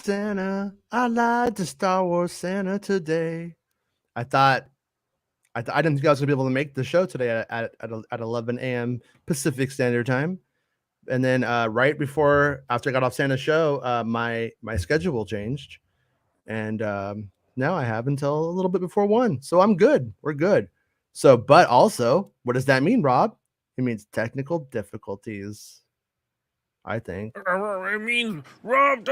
Santa. I lied to Star Wars Santa today. I didn't think I was gonna be able to make the show today at 11 a.m. Pacific Standard Time, and then right before after I got off Santa's show, my schedule changed, and now I have until a little bit before 1. So I'm good. We're good. So, but also, what does that mean, Rob? It means technical difficulties. I think. It means Rob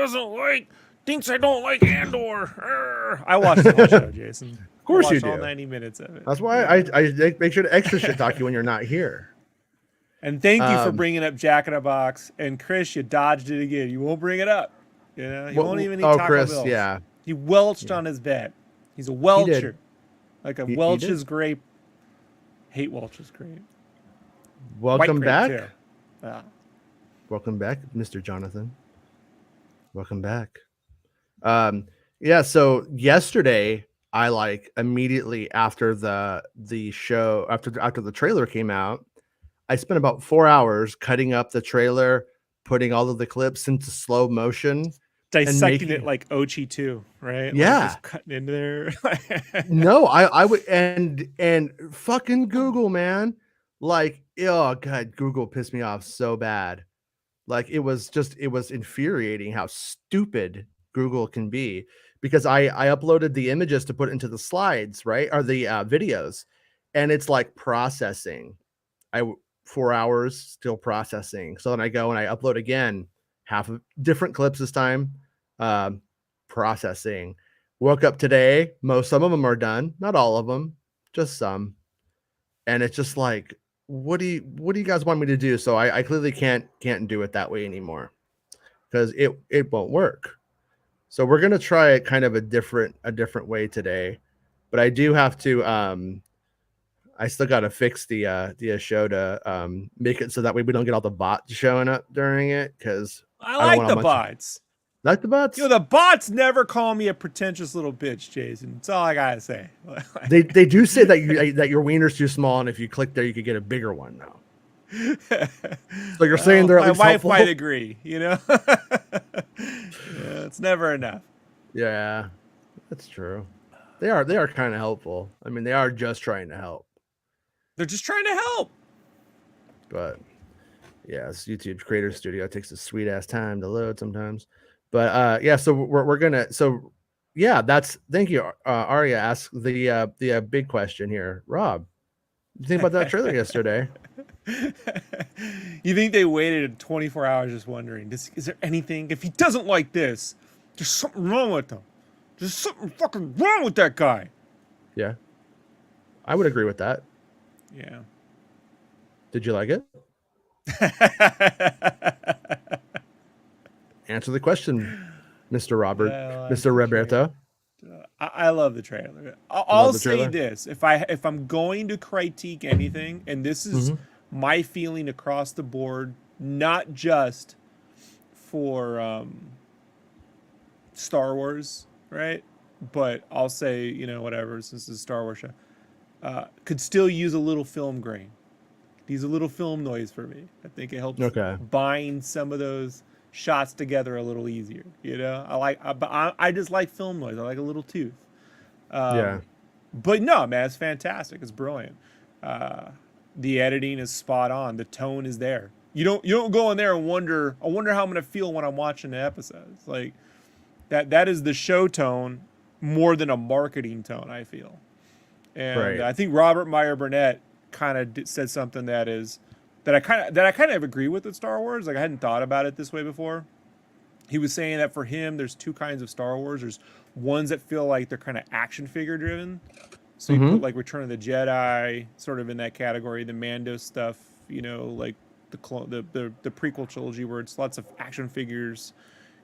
thinks I don't like Andor. I watched the whole show, Jason. Of course you do. All 90 minutes of it. That's why I make sure to extra shit talk you when you're not here. And thank you for bringing up Jack in a Box. And Chris, you dodged it again. You won't bring it up. You know, you won't even eat Taco Chris, Bells. Yeah. He welched on his bed. He's a Welcher. Like a Welch's grape. Hate Welch's grape. Welcome back. Yeah. Welcome back, Mr. Jonathan. Welcome back. Yeah, so yesterday I immediately after the show, after the trailer came out, I spent about 4 hours cutting up the trailer, putting all of the clips into slow motion. Dissecting it like Ochi too, right? Yeah. Like just cutting into there. No, I would and fucking Google, man. Like, oh god, Google pissed me off so bad. Like it was infuriating how stupid Google can be, because I uploaded the images to put into the slides, right? Or the videos, and it's like processing. 4 hours still processing. So then I go and I upload again, half of different clips this time, processing. Woke up today, some of them are done, not all of them, just some. And it's just like, what do you guys want me to do? So I clearly can't do it that way anymore, because it won't work. So we're gonna try it kind of a different way today, but I do have to I still got to fix the show to make it so that way we don't get all the bots showing up during it, because I like the bots. Like the bots? You know, the bots never call me a pretentious little bitch, Jason. That's all I gotta say. They do say that your wiener's too small, and if you click there, you could get a bigger one now. So you're saying they're at least helpful? My wife might agree. You know, it's never enough. Yeah, that's true. They are kind of helpful. I mean, they are just trying to help. They're just trying to help. But yeah, this YouTube Creator Studio takes a sweet ass time to load sometimes. But yeah, so we're gonna, so yeah, thank you. Arya asked the big question here. Rob, what do you think about that trailer yesterday? You think they waited 24 hours just wondering, is there anything, if he doesn't like this, there's something wrong with him. There's something fucking wrong with that guy. Yeah, I would agree with that. Yeah. Did you like it? Answer the question, Mr. Robert, Mr. Roberto. I love the trailer. I'll say this: if I'm going to critique anything, and this is my feeling across the board, not just for Star Wars, right? But I'll say, you know, whatever, since it's a Star Wars show, could still use a little film grain. Needs a little film noise for me. I think it helps bind some of those shots together a little easier. You know, I just like film noise. I like a little tooth. Yeah. But no, man, it's fantastic. It's brilliant. The editing is spot on. The tone is there. You don't go in there and wonder. I wonder how I'm gonna feel when I'm watching the episodes. Like that is the show tone more than a marketing tone, I feel. And I think Robert Meyer Burnett kind of said something that I kind of agree with Star Wars. Like, I hadn't thought about it this way before. He was saying that for him, there's two kinds of Star Wars. There's ones that feel like they're kind of action figure driven. So you put like Return of the Jedi sort of in that category, the Mando stuff, you know, like the prequel trilogy where it's lots of action figures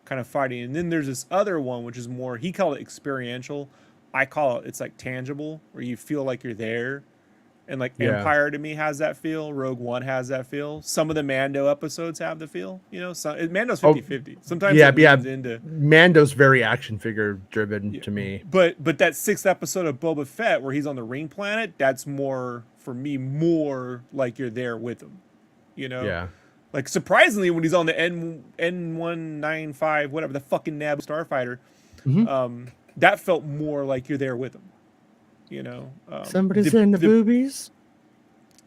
kind of fighting. And then there's this other one which is more, he called it experiential. I call it's like tangible, where you feel like you're there. And like Empire to me has that feel. Rogue One has that feel. Some of the Mando episodes have the feel. You know, Mando's 50-50. Sometimes into Mando's very action figure driven to me. But that 6th episode of Boba Fett where he's on the ring planet, that's more for me, more like you're there with him. You know? Yeah. Like surprisingly, when he's on the N195, whatever the fucking Naboo starfighter, that felt more like you're there with him. You know, Somebody's in the boobies.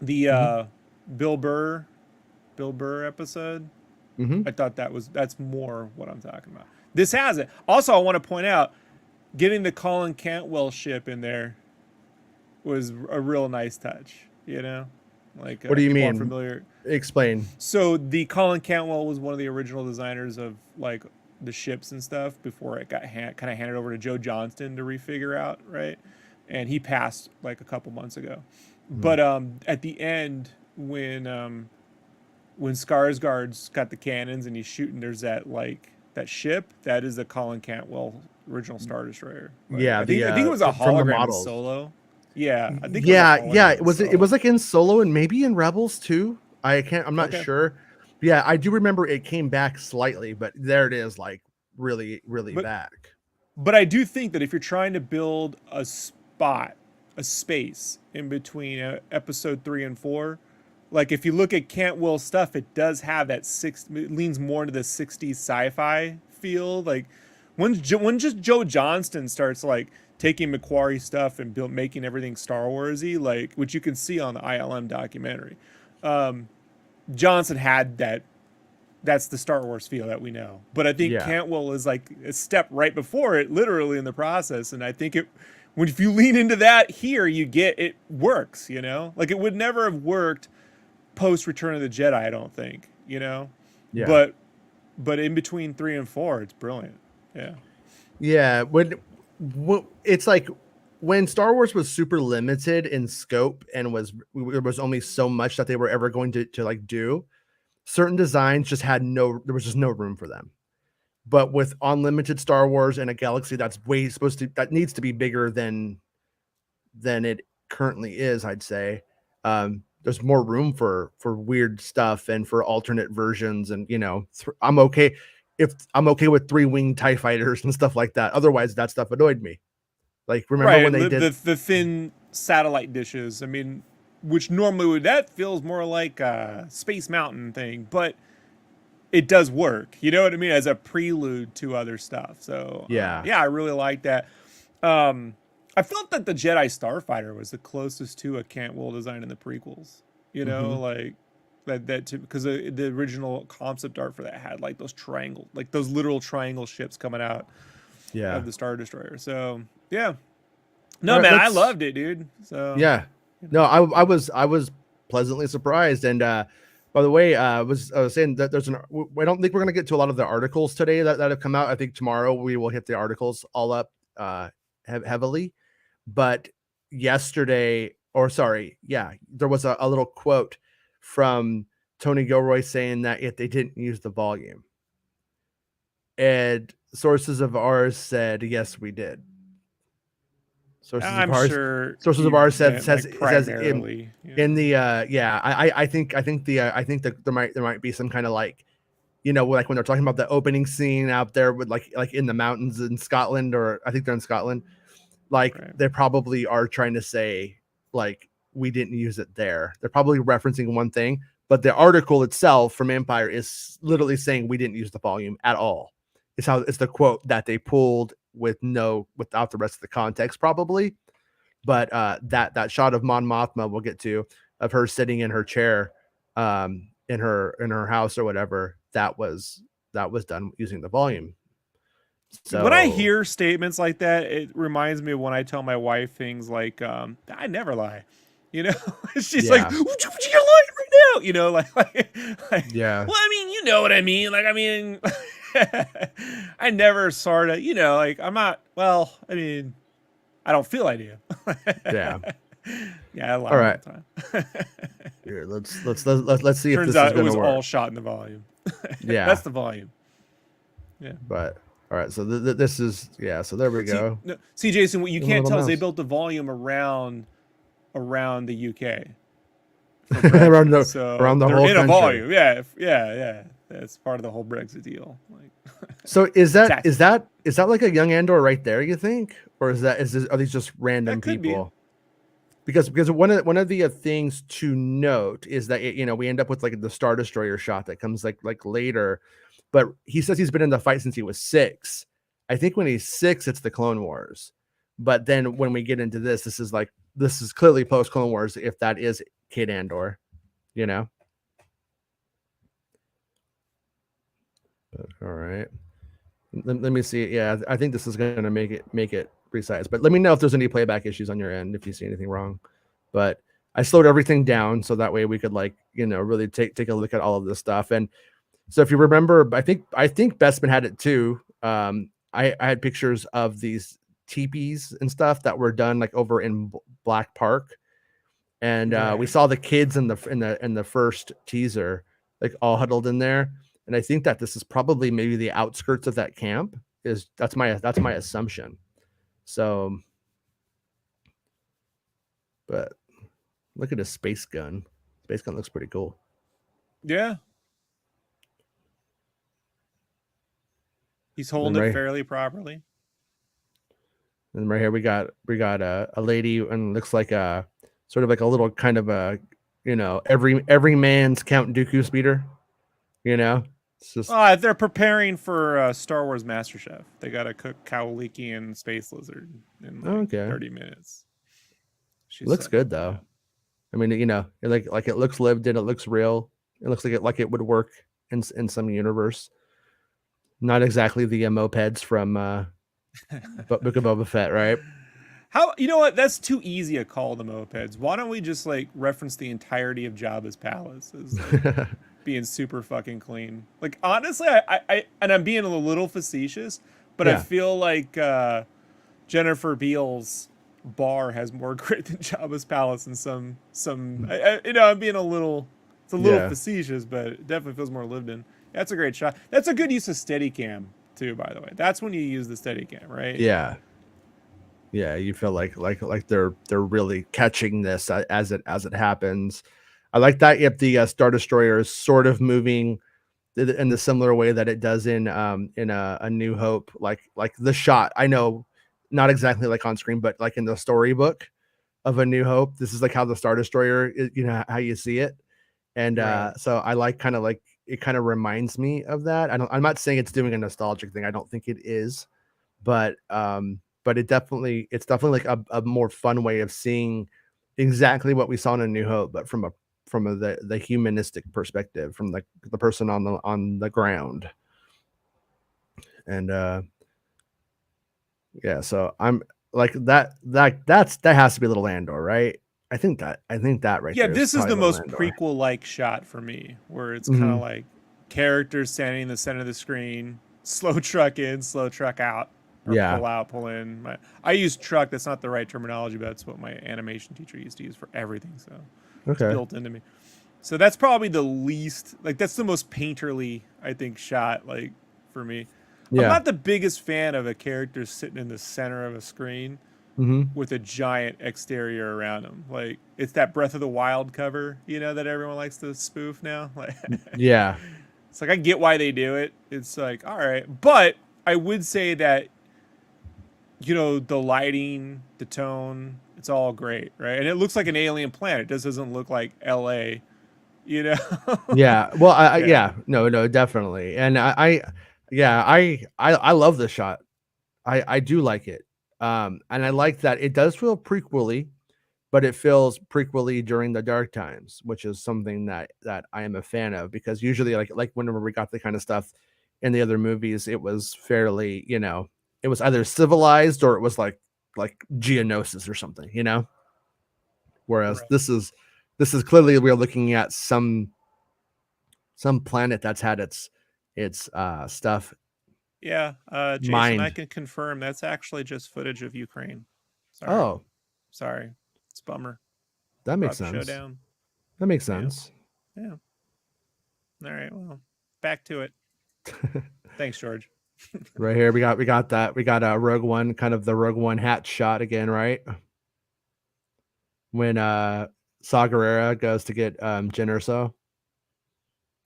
The Bill Burr episode. I thought that's more what I'm talking about. This has it. Also, I want to point out, getting the Colin Cantwell ship in there was a real nice touch. You know, like what do you mean? Familiar. Explain. So the Colin Cantwell was one of the original designers of like the ships and stuff before it got kind of handed over to Joe Johnston to refigure out, right? And he passed like a couple months ago. But at the end, when Skarsgård's got the cannons and he's shooting, there's that ship that is the Colin Cantwell original Star Destroyer. Like, yeah, I think it was a hologram in Solo. Yeah, I think. It was like in Solo and maybe in Rebels too. I'm not sure. But yeah, I do remember it came back slightly, but there it is, like really, really back. But I do think that if you're trying to build a space in between episode 3 and 4, like if you look at Cantwell's stuff, it does have that it leans more into the 60s sci-fi feel. Like when just Joe Johnston starts like taking Macquarie stuff and making everything Star Warsy, like which you can see on the ILM documentary. Johnson had that. That's the Star Wars feel that we know. But I think Cantwell is like a step right before it, literally in the process. And I think if you lean into that here, it works, you know? Like it would never have worked post Return of the Jedi, I don't think, you know? Yeah. But in between 3 and 4, it's brilliant. Yeah. Yeah. It's like when Star Wars was super limited in scope and there was only so much that they were ever going to like do, certain designs just there was just no room for them. But with unlimited Star Wars and a galaxy that needs to be bigger than it currently is, I'd say, there's more room for weird stuff and for alternate versions. And, you know, I'm okay with 3-winged TIE fighters and stuff like that. Otherwise, that stuff annoyed me. Like, remember when they did the thin satellite dishes? I mean, which normally that feels more like a Space Mountain thing, but it does work. You know what I mean? As a prelude to other stuff. So I really like that. I felt that the Jedi Starfighter was the closest to a Cantwell design in the prequels. You know, like that because the original concept art for that had like those literal triangle ships coming out of the Star Destroyer. So no, man, I loved it, dude. So no, I was pleasantly surprised. And by the way, I was saying that I don't think we're gonna get to a lot of the articles today that have come out. I think tomorrow we will hit the articles all up heavily. But there was a little quote from Tony Gilroy saying that if they didn't use the volume, and sources of ours said yes, we did. Sources of ours says primarily in the I think that there might be some kind of like, you know, like when they're talking about the opening scene out there with like in the mountains in Scotland, or I think they're in Scotland, like they probably are trying to say like we didn't use it there. They're probably referencing one thing, but the article itself from Empire is literally saying we didn't use the volume at all. It's the quote that they pulled without the rest of the context probably. But that shot of Mon Mothma we'll get to, of her sitting in her chair in her house or whatever, that was done using the volume. So when I hear statements like that, it reminds me of when I tell my wife things like I never lie. You know, she's like, you're lying right now. You know, like yeah. Well, I mean, you know what I mean. Like, I mean, I never sort of, you know, like I'm not. Well, I mean, I don't feel I do. Yeah. Yeah. I lie all right. all the time. Here, let's see if Turns this out is going to work. it was all shot in the volume. Yeah, that's the volume. Yeah. But all right, so this is so there we go. See, Jason, what you can't tell is they built the volume around the UK. around the whole in country. A volume. Yeah. That's part of the whole Brexit deal. Like, so is that like a young Andor right there? You think, or are these just random people? because one of the things to note is that we end up with like the Star Destroyer shot that comes like later, but he says he's been in the fight since he was 6. I think when he's 6, it's the Clone Wars, but then when we get into this is clearly post Clone Wars if that is Kid Andor, you know. But, all right, let me see. Yeah, I think this is going to make it precise, but let me know if there's any playback issues on your end if you see anything wrong. But I slowed everything down so that way we could really take a look at all of this stuff. And so if you remember, I think Bestman had it too. I had pictures of these teepees and stuff that were done like over in Black Park, and we saw the kids in the first teaser like all huddled in there. And I think that this is probably maybe the outskirts of that camp. That's my assumption. So, but look at his space gun. Space gun looks pretty cool. Yeah. He's holding it fairly properly. And right here we got a lady, and looks like a sort of like a little kind of a every man's Count Dooku speeder. It's just they're preparing for Star Wars MasterChef. They got to cook Cowleaky and Space Lizard in 30 minutes. Looks good though. I mean, like it looks lived in. It looks real. It looks like it would work in some universe. Not exactly the mopeds from Book of Boba Fett, right? How, you know what? That's too easy a call, the mopeds. Why don't we just like reference the entirety of Jabba's palace as like, being super fucking clean? Like honestly, I and I'm being a little facetious, but I feel like Jennifer Beals bar has more grit than Jabba's palace in some I'm being a little facetious, but it definitely feels more lived in. That's a great shot. That's a good use of Steadicam too, by the way. That's when you use the Steadicam, right? Yeah, you feel like they're really catching this as it happens. I like that if the Star Destroyer is sort of moving in the similar way that it does in a New Hope, like the shot. I know not exactly like on screen, but like in the storybook of A New Hope, this is like how the Star Destroyer is, how you see it. And so I like kind of like it kind of reminds me of that. I'm not saying it's doing a nostalgic thing. I don't think it is, but it's definitely like a more fun way of seeing exactly what we saw in A New Hope, but from the humanistic perspective, from the person on the ground. And yeah, so I'm like that has to be a little Andor, right? I think that right there. Yeah, this is the most prequel-like shot for me, where it's kind of like characters standing in the center of the screen, slow truck in, slow truck out, or pull out, pull in. I use truck. That's not the right terminology, but that's what my animation teacher used to use for everything. So it's built into me. So that's probably the least, like that's the most painterly, I think, shot, like for me. Yeah. I'm not the biggest fan of a character sitting in the center of a screen with a giant exterior around him. Like it's that Breath of the Wild cover, that everyone likes to spoof now. Like, yeah, it's like I get why they do it. It's like, all right, but I would say that the lighting, the tone, it's all great, right? And it looks like an alien planet. It just doesn't look like L.A. Yeah. Well, no, definitely. And I love this shot. I do like it. And I like that it does feel prequely, but it feels prequely during the dark times, which is something that I am a fan of, because usually like whenever we got the kind of stuff in the other movies, it was fairly, it was either civilized or it was like Geonosis or something, Whereas this is clearly we're looking at some planet that's had its stuff. Yeah, Jason, I can confirm that's actually just footage of Ukraine. Sorry, it's a bummer. That makes sense. Showdown. That makes sense. Yeah. All right. Well, back to it. Thanks, George. Right here, we got that. We got a Rogue One, kind of the Rogue One hat shot again, right? When Saw Gerrera goes to get Jyn Erso.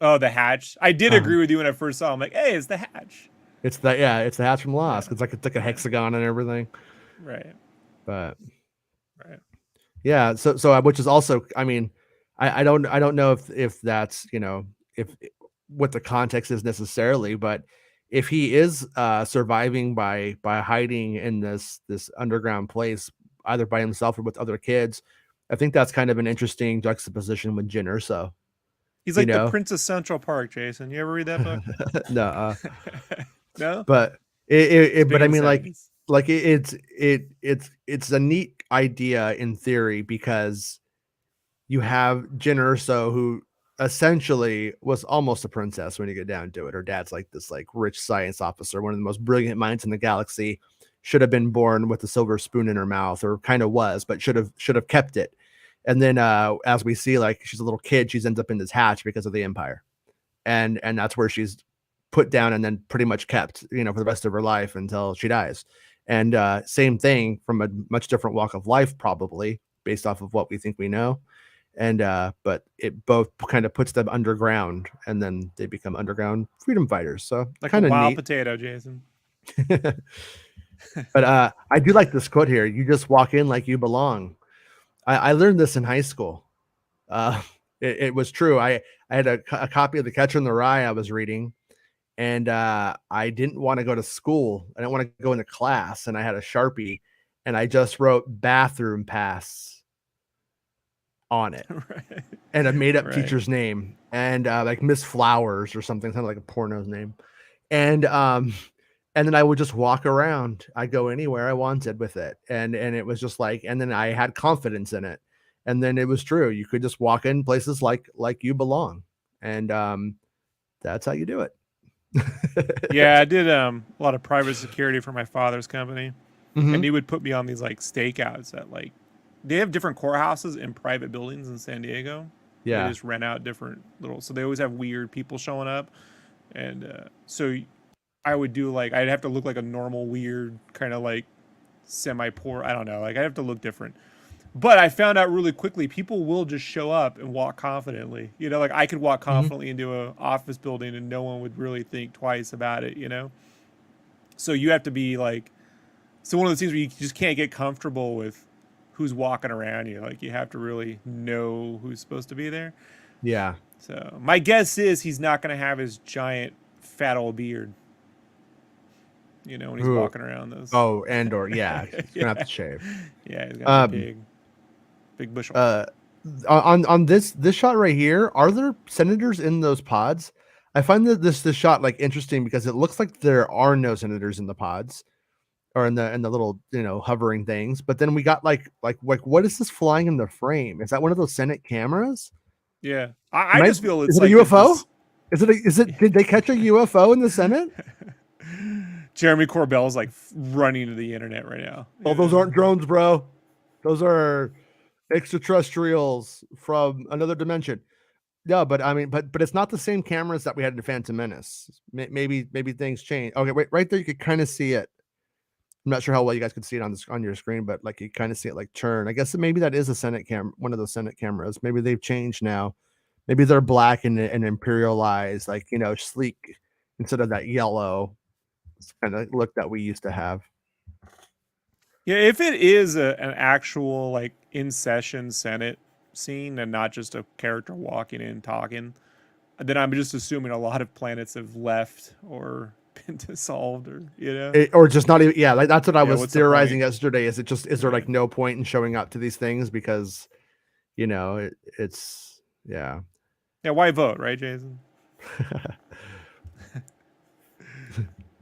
Oh, the hatch. I did agree with you when I first saw him. Like, hey, it's the hatch. It's the hatch from Lost. Yeah. It's like a hexagon and everything. Right. But Yeah. So which is also, I mean, I don't know if that's, if what the context is necessarily, but if he is surviving by hiding in this underground place, either by himself or with other kids, I think that's kind of an interesting juxtaposition with Jyn Erso, He's you like the know? Prince of Central Park, Jason. You ever read that book? No, No? but He's but big I in the mean, 70s. it's a neat idea in theory because you have Jyn Erso, who essentially was almost a princess when you get down to it. Her dad's like this like rich science officer, one of the most brilliant minds in the galaxy. Should have been born with a silver spoon in her mouth, or kind of was, but should have kept it. And then as we see, like she's a little kid, she's ends up in this hatch because of the Empire, and that's where she's put down and then pretty much kept, for the rest of her life until she dies. And same thing from a much different walk of life, probably based off of what we think we know. And but it both kind of puts them underground, and then they become underground freedom fighters. So Like a kind of wild neat. potato, Jason. But I do like this quote here: "You just walk in like you belong." I learned this in high school. Uh, it was true. I had a copy of The Catcher in the Rye I was reading, and I didn't want to go to school. I didn't want to go into class, and I had a Sharpie, and I just wrote "bathroom pass" on it, Right. and a made up Right. teacher's name, and like Miss Flowers or something, sounded like a porno's name. And and then I would just walk around. I go anywhere I wanted with it. And it was just like, and then I had confidence in it. And then it was true. You could just walk in places like you belong. And that's how you do it. Yeah, I did a lot of private security for my father's company, and Hmm. he would put me on these like stakeouts at like they have different courthouses in private buildings in San Diego. They Yeah. just rent out different little, so they always have weird people showing up, and so I would do like I'd have to look like a normal weird kind of like semi poor. I don't know, like I'd have to look different. But I found out really quickly people will just show up and walk confidently. Like I could walk Hmm. confidently into an office building and no one would really think twice about it. So you have to be like, so one of those things where you just can't get comfortable with who's walking around you. Like you have to really know who's supposed to be there. Yeah. So my guess is he's not going to have his giant fat old beard, when he's Ooh. walking around those. Oh, Andor. Yeah. He's Yeah. gonna have to shave. Yeah, he's got a Um, big bushel. uh, on this shot right here, are there senators in those pods? I find that this shot like interesting because it looks like there are no senators in the pods, or in the little, hovering things. But then we got like what is this flying in the frame? Is that one of those Senate cameras? Yeah. I just feel Is it's it a like there's UFO? this. Did they catch a UFO in the Senate? Jeremy Corbell's like running to the internet right now. Oh, those aren't drones, bro. Those are extraterrestrials from another dimension. Yeah, but I mean, but it's not the same cameras that we had in Phantom Menace. Maybe things change. Okay, wait, right there, you could kind of see it. I'm not sure how well you guys could see it on your screen, but like you kind of see it like turn. I guess maybe that is a Senate cam, one of those Senate cameras. Maybe they've changed now. Maybe they're black and imperialized, like sleek instead of that yellow kind of look that we used to have. Yeah, if it is an actual like in session Senate scene and not just a character walking in talking, then I'm just assuming a lot of planets have left or been dissolved or. Or just not even, yeah, like that's what I Yeah, was what's the theorizing point? yesterday. Is there Yeah. like no point in showing up to these things because it's yeah. Yeah, why vote, right, Jason?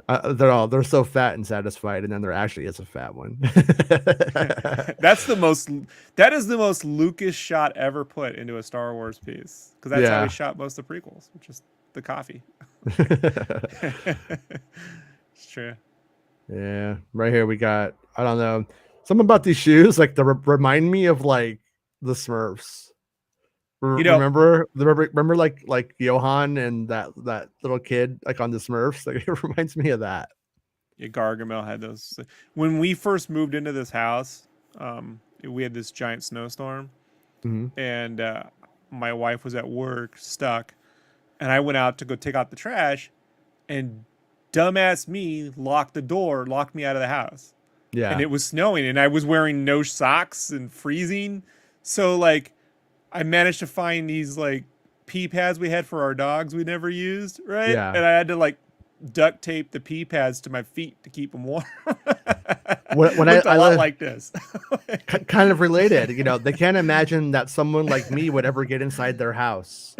They're so fat and satisfied, and then there actually is a fat one. That's the most that is the most Lucas shot ever put into a Star Wars piece because that's how he Yeah. shot most of the prequels, which is the coffee. It's true. Yeah, right here we got, I don't know, something about these shoes like remind me of like the Smurfs. You know, Remember like Johan and that little kid like on the Smurfs. Like it reminds me of that. yeah, Gargamel had those. When we first moved into this house, we had this giant snowstorm, Hmm. and my wife was at work stuck, and I went out to go take out the trash, and dumbass me locked the door, locked me out of the house. and Yeah. it was snowing, and I was wearing no socks and freezing. So like I managed to find these like pee pads we had for our dogs we never used, right? Yeah. And I had to like duct tape the pee pads to my feet to keep them warm. When Looked a I lot live like this. kind of related, they can't imagine that someone like me would ever get inside their house.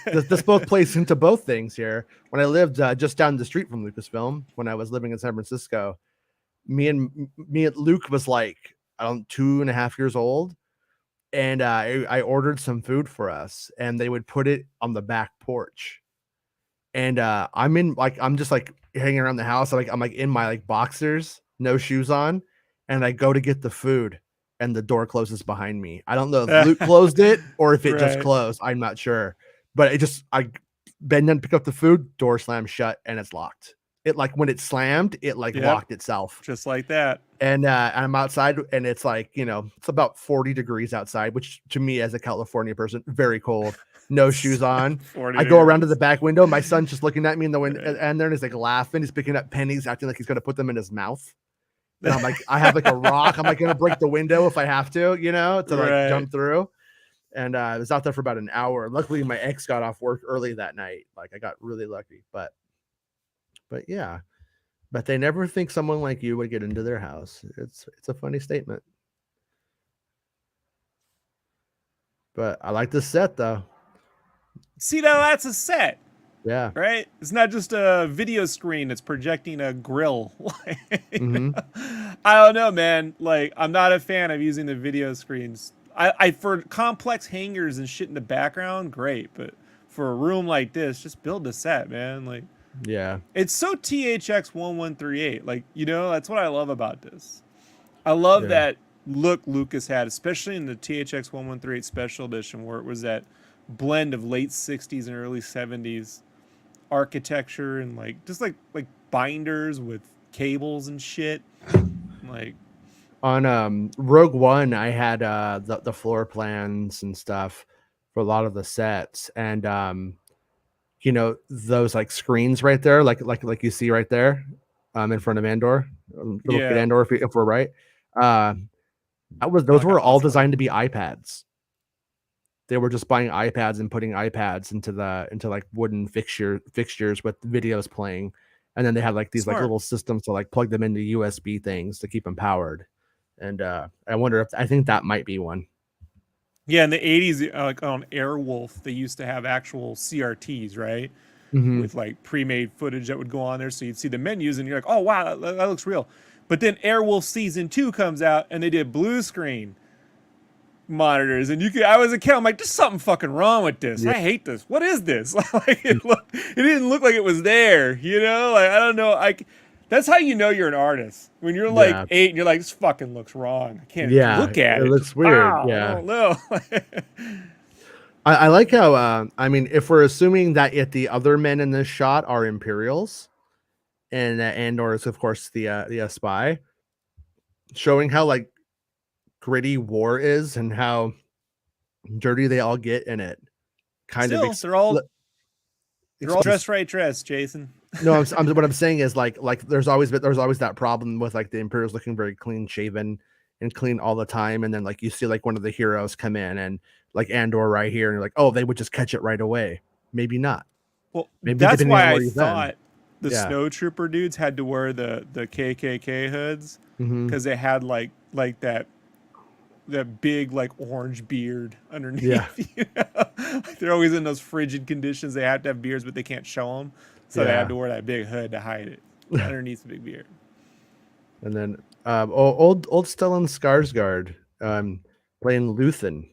This both plays into both things here. When I lived just down the street from Lucasfilm, when I was living in San Francisco, me and Luke was like, I don't 2.5 years old, and I ordered some food for us, and they would put it on the back porch. And I'm just like hanging around the house. I'm like in my like boxers, no shoes on, and I go to get the food, and the door closes behind me. I don't know if Luke closed it or if it just Right. closed. I'm not sure, but I bend down, pick up the food, door slams shut, and it's locked. It like when it slammed, it like Yep. locked itself. Just like that. And I'm outside, and it's like, it's about 40 degrees outside, which to me as a California person, very cold. No shoes on. 40 I go around to degrees. the back window. My son's just looking at me in the window, Right. and then he's like laughing. He's picking up pennies, acting like he's gonna put them in his mouth. And I'm like, I have like a rock. I'm like gonna break the window if I have to, to like Right. jump through. And I was out there for about an hour. Luckily, my ex got off work early that night. Like I got really lucky. But yeah. But they never think someone like you would get into their house. It's a funny statement. But I like the set though. See, now that's a set. Yeah. Right? It's not just a video screen that's projecting a grill. Mm-hmm. I don't know, man. Like, I'm not a fan of using the video screens. I for complex hangers and shit in the background, great. But for a room like this, just build a set, man. Like, Yeah. it's so THX 1138. Like, that's what I love about this. I love that look Lucas had, especially in the THX 1138 Special Edition, where it was that blend of late 60s and early 70s architecture and like just like binders with cables and shit. Like on Rogue One, I had the floor plans and stuff for a lot of the sets, and those like screens right there, like you see right there, in front of Andor, look at Andor if we're right. Those were all designed to be iPads. They were just buying iPads and putting iPads into like wooden fixtures with videos playing, and then they had like these like little systems to like plug them into USB things to keep them powered. And I wonder I think that might be one. Yeah, in the 80s, like on Airwolf, they used to have actual CRTs, right? Mm-hmm. With like pre-made footage that would go on there, so you'd see the menus, and you're like, "Oh wow, that looks real." But then Airwolf Season 2 comes out, and they did blue screen monitors, and I was a kid, I'm like, there's something fucking wrong with this. I hate this. What is this? Like it didn't look like it was there, Like I don't know. That's how you know you're an artist. When you're like 8 and you're like, this fucking looks wrong. I can't look at it. It looks weird. I don't know. I like how if we're assuming that the other men in this shot are Imperials, and Andor is of course the spy, showing how like gritty war is and how dirty they all get in it. They're all dressed, Jason. No, what I'm saying is like there's always that problem with like the Imperials looking very clean shaven and clean all the time, and then like you see like one of the heroes come in and like Andor right here, and you're like, oh, they would just catch it right away. Maybe not. Well, maybe that's why I thought the snowtrooper dudes had to wear the KKK hoods, because they had like that big like orange beard underneath. Like, they're always in those frigid conditions. They have to have beards, but they can't show them, so they had to wear that big hood to hide it underneath the big beard. And then old Stellan Skarsgård playing Luthen.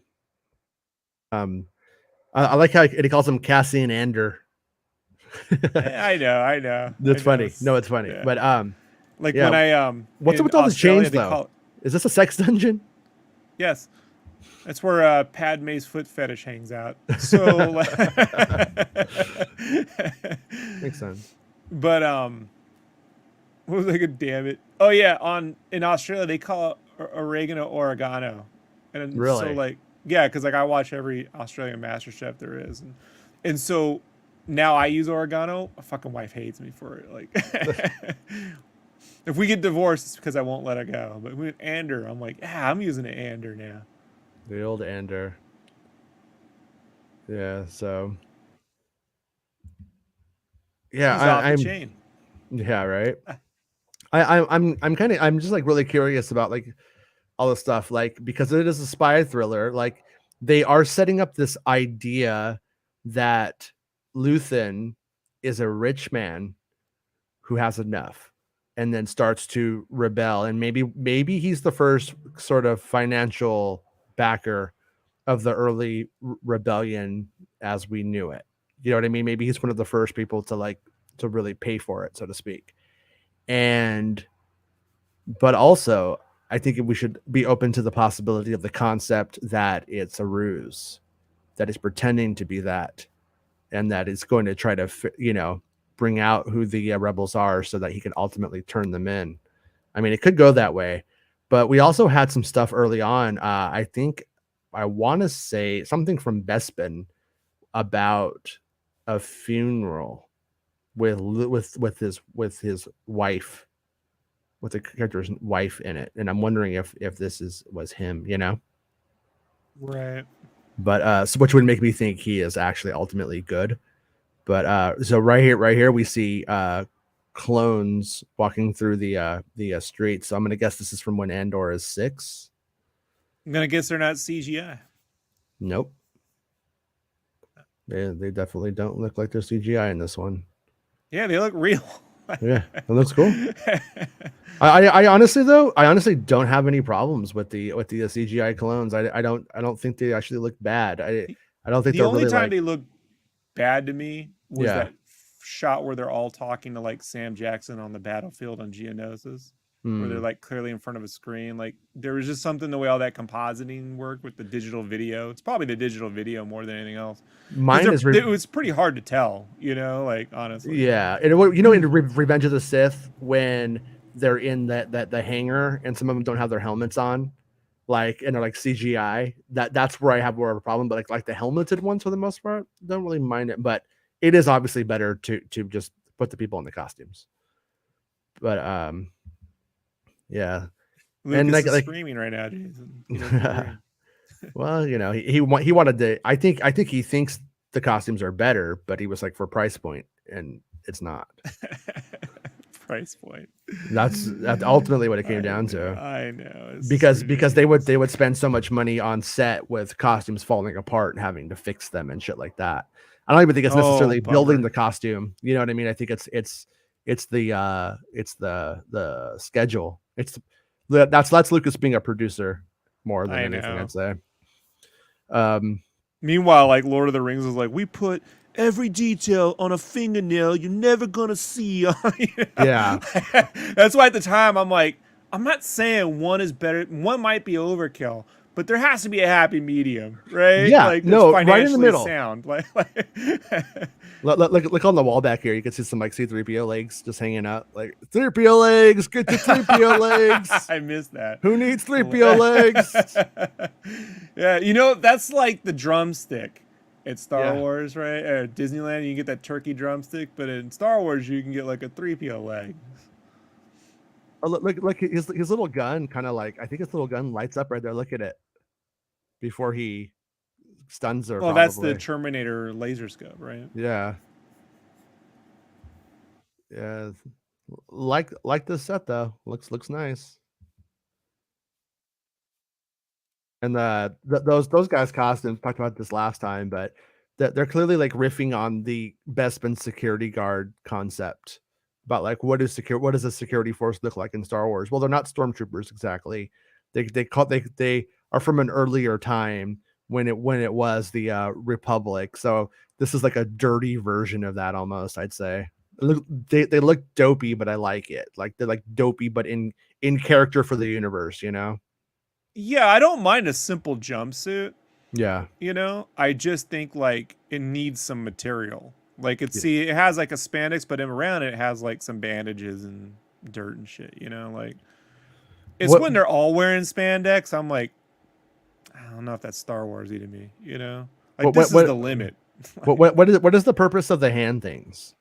I like how he calls him Cassian Andor. I know. That's funny. No, it's funny. But like when I what's up with all these chains though? Is this a sex dungeon? Yes. That's where Padme's foot fetish hangs out. So makes sense. But what was I gonna damn it? Oh yeah, in Australia they call it oregano, and really? So like because like I watch every Australian MasterChef there is, and so now I use oregano. My fucking wife hates me for it. Like If we get divorced, it's because I won't let her go. But with Andor, I'm like, yeah, I'm using an Andor now. The old Andor. Yeah. So. Yeah, He's off the I'm. chain. Yeah. Right. I'm kind of. I'm just like really curious about like all this stuff, like because it is a spy thriller. Like they are setting up this idea that Luthen is a rich man who has enough and then starts to rebel, and maybe he's the first sort of financial backer of the early rebellion as we knew it. You know what I mean? Maybe he's one of the first people to like to really pay for it, so to speak. And but also I think we should be open to the possibility of the concept that it's a ruse, that is pretending to be that, and that is going to try to, bring out who the rebels are so that he can ultimately turn them in. I mean, it could go that way, but we also had some stuff early on. I think I want to say something from Bespin about a funeral with his wife, with the character's wife in it, and I'm wondering if this was him, Right. but so which would make me think he is actually ultimately good. But so right here we see clones walking through the streets. So I'm gonna guess this is from when Andor is 6. I'm gonna guess they're not CGI. Nope, they definitely don't look like they're CGI in this one. Yeah, they look real. Yeah, that looks cool. I honestly don't have any problems with the CGI clones. I don't think they actually look bad. I don't think The they're only really time like, they look bad to me was yeah. that shot where they're all talking to like Sam Jackson on the battlefield on Geonosis, where they're Hmm. like clearly in front of a screen. Like there was just something the way all that compositing worked with the digital video. It's probably the digital video more than anything else, because Mine is it was pretty hard to tell. Like honestly. Yeah, and in Revenge of the Sith, when they're in that the hangar and some of them don't have their helmets on, like, and they're like CGI. That's where I have more of a problem. But like the helmeted ones for the most part, don't really mind it. But it is obviously better to just put the people in the costumes. But yeah, and Lucas is screaming right now, Jason. He doesn't agree. well, he wanted to. I think he thinks the costumes are better, but he was like, for price point, and it's not. Price point. That's ultimately what it came down to. I know. Because they would spend so much money on set with costumes falling apart and having to fix them and shit like that. I don't even think it's necessarily building the costume. You know what I mean? I think it's the schedule. That's Lucas being a producer more than anything, I'd say. Meanwhile, like Lord of the Rings was like, we put every detail on a fingernail you're never gonna see. Yeah. That's why at the time I'm like, I'm not saying one is better. One might be overkill, but there has to be a happy medium, right? Yeah, Like no, that's right in the financially middle. sound. Look on the wall back here. You can see some like C-3PO legs just hanging out. Like 3PO legs, get your 3PO legs. I missed that. Who needs 3PO legs? Yeah, that's like the drumstick at Star Yeah. Wars, right? At Disneyland, you can get that turkey drumstick, but in Star Wars, you can get like a 3PO leg. Oh, look, his little gun kind of like, I think his little gun lights up right there. Look at it before he stuns her. Oh, probably. that's the Terminator laser scope, right? Yeah. Yeah. Like this set though. Looks nice. And those guys' costumes, talked about this last time, but they're clearly like riffing on the Bespin security guard concept about like what does a security force look like in Star Wars? Well, they're not stormtroopers exactly. They are from an earlier time when it was the Republic. So this is like a dirty version of that almost, I'd say. They look dopey, but I like it. Like they're like dopey, but in character for the universe, Yeah, I don't mind a simple jumpsuit. Yeah. I just think like it needs some material. Like Yeah. it has like a spandex, but around it has like some bandages and dirt and shit. Like it's when they're all wearing spandex. I'm like, I don't know if that's Star Warsy to me. Like this is the limit. What is the purpose of the hand things?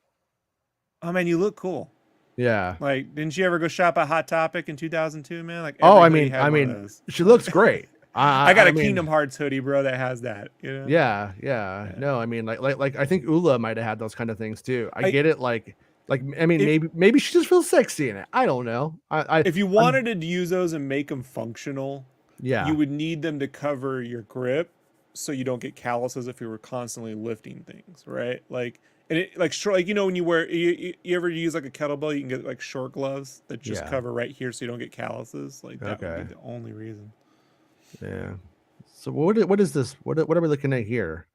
Oh man, you look cool. Yeah. Like, didn't you ever go shop at Hot Topic in 2002, man? Like Oh, every hoodie had one of those. she looks great. I got I a mean, Kingdom Hearts hoodie, bro, that has that. You know? yeah. Yeah. No, I mean, like I think Ula might have had those kind of things too. I I get it. I mean, if maybe she just feels sexy in it. I don't know. if you I'm wanted to use those and make them functional, you yeah. would need them to cover your grip so you don't get calluses if you were constantly lifting things, right? Like, and it like short, like, you know, when you wear you ever use like a kettlebell, you can get like short gloves that just Yeah. cover right here so you don't get calluses. Like that would be Okay. the only reason. Yeah. So what is this? What are we looking at here?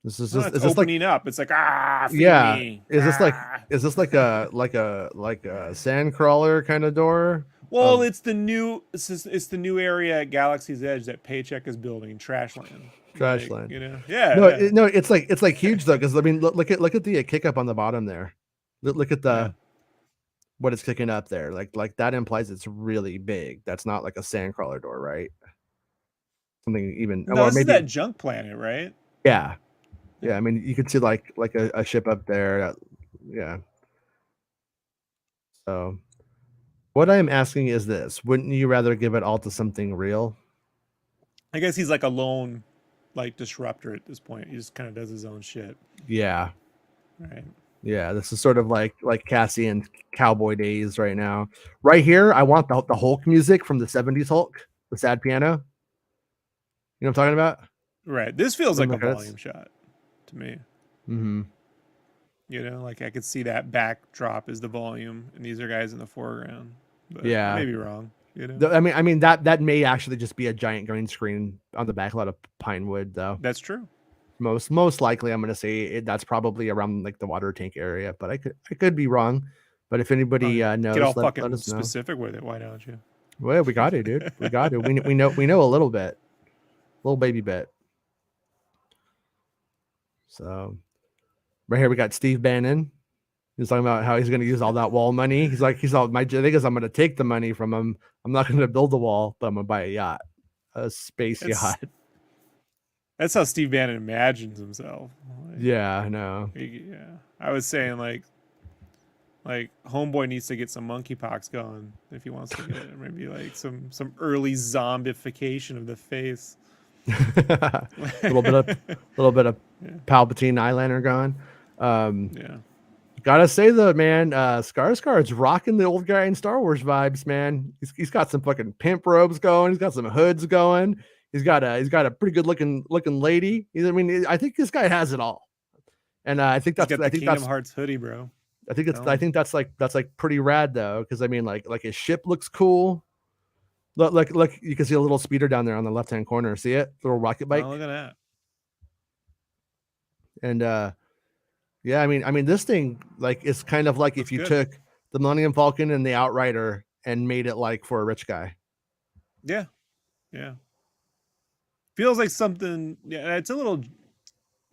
This is Oh, just it's is this like opening up. It's like feed yeah? me. Is this like a sand crawler kind of door? Well, Of it's the new area at Galaxy's Edge that Paycheck is building, Trashland. trash Like, land. you know, No, yeah, no, it's like huge though, because I mean, look at the kick up on the bottom there. Look at yeah. the what it's kicking up there. Like that implies it's really big. That's not like a sandcrawler door, right? Something even No, or this is maybe that junk planet, right? yeah. Yeah. Yeah, I mean you could see like a ship up there. Yeah. So what I am asking is this: wouldn't you rather give it all to something real? I guess he's like a lone, like disruptor at this point. He just kind of does his own shit, Yeah. right? Yeah, this is sort of like Cassie and Cowboy Days right now. Right here, I want the Hulk music from the 70s Hulk, the sad piano. You know what I'm talking about? Right. This feels From like the a credits. volume shot to me. Mm-hmm. You know, like I could see that backdrop is the volume, and these are guys in the foreground. But I Yeah. may be wrong. You know, I mean that may actually just be a giant green screen on the back lot of pine wood, though. that's true. Most likely, I'm gonna say that's probably around like the water tank area, but I could be wrong. But if anybody Get all knows, let fucking us know. specific with it. Why don't you? Well, we got it, dude. We got it. We know a little bit, little baby bit. So right here we got Steve Bannon. He's talking about how he's going to use all that wall money. He's all my thing is I'm going to take the money from him. I'm not going to build a wall, but I'm going to buy a yacht, a space It's yacht. that's how Steve Bannon imagines himself. Like, Yeah, I know. yeah, I was saying like homeboy needs to get some monkeypox going if he wants to get it. Maybe like some early zombification of the face. A little bit of Yeah. Palpatine eyeliner going. Yeah. Gotta say though, man, Skarsgård's rocking the old guy in Star Wars vibes, man. He's got some fucking pimp robes going. He's got some hoods going. He's got a pretty good looking lady. I mean, I think this guy has it all, and He's got the Kingdom Hearts hoodie, bro. I think that's like pretty rad though, because I mean, like his ship looks cool. Look, you can see a little speeder down there on the left hand corner. See it? Little rocket bike. Oh, look at that. And yeah, I mean, this thing like it's kind of like Looks if you good. took the Millennium Falcon and the Outrider and made it like for a rich guy. Yeah. Yeah. Feels like something. Yeah, it's a little.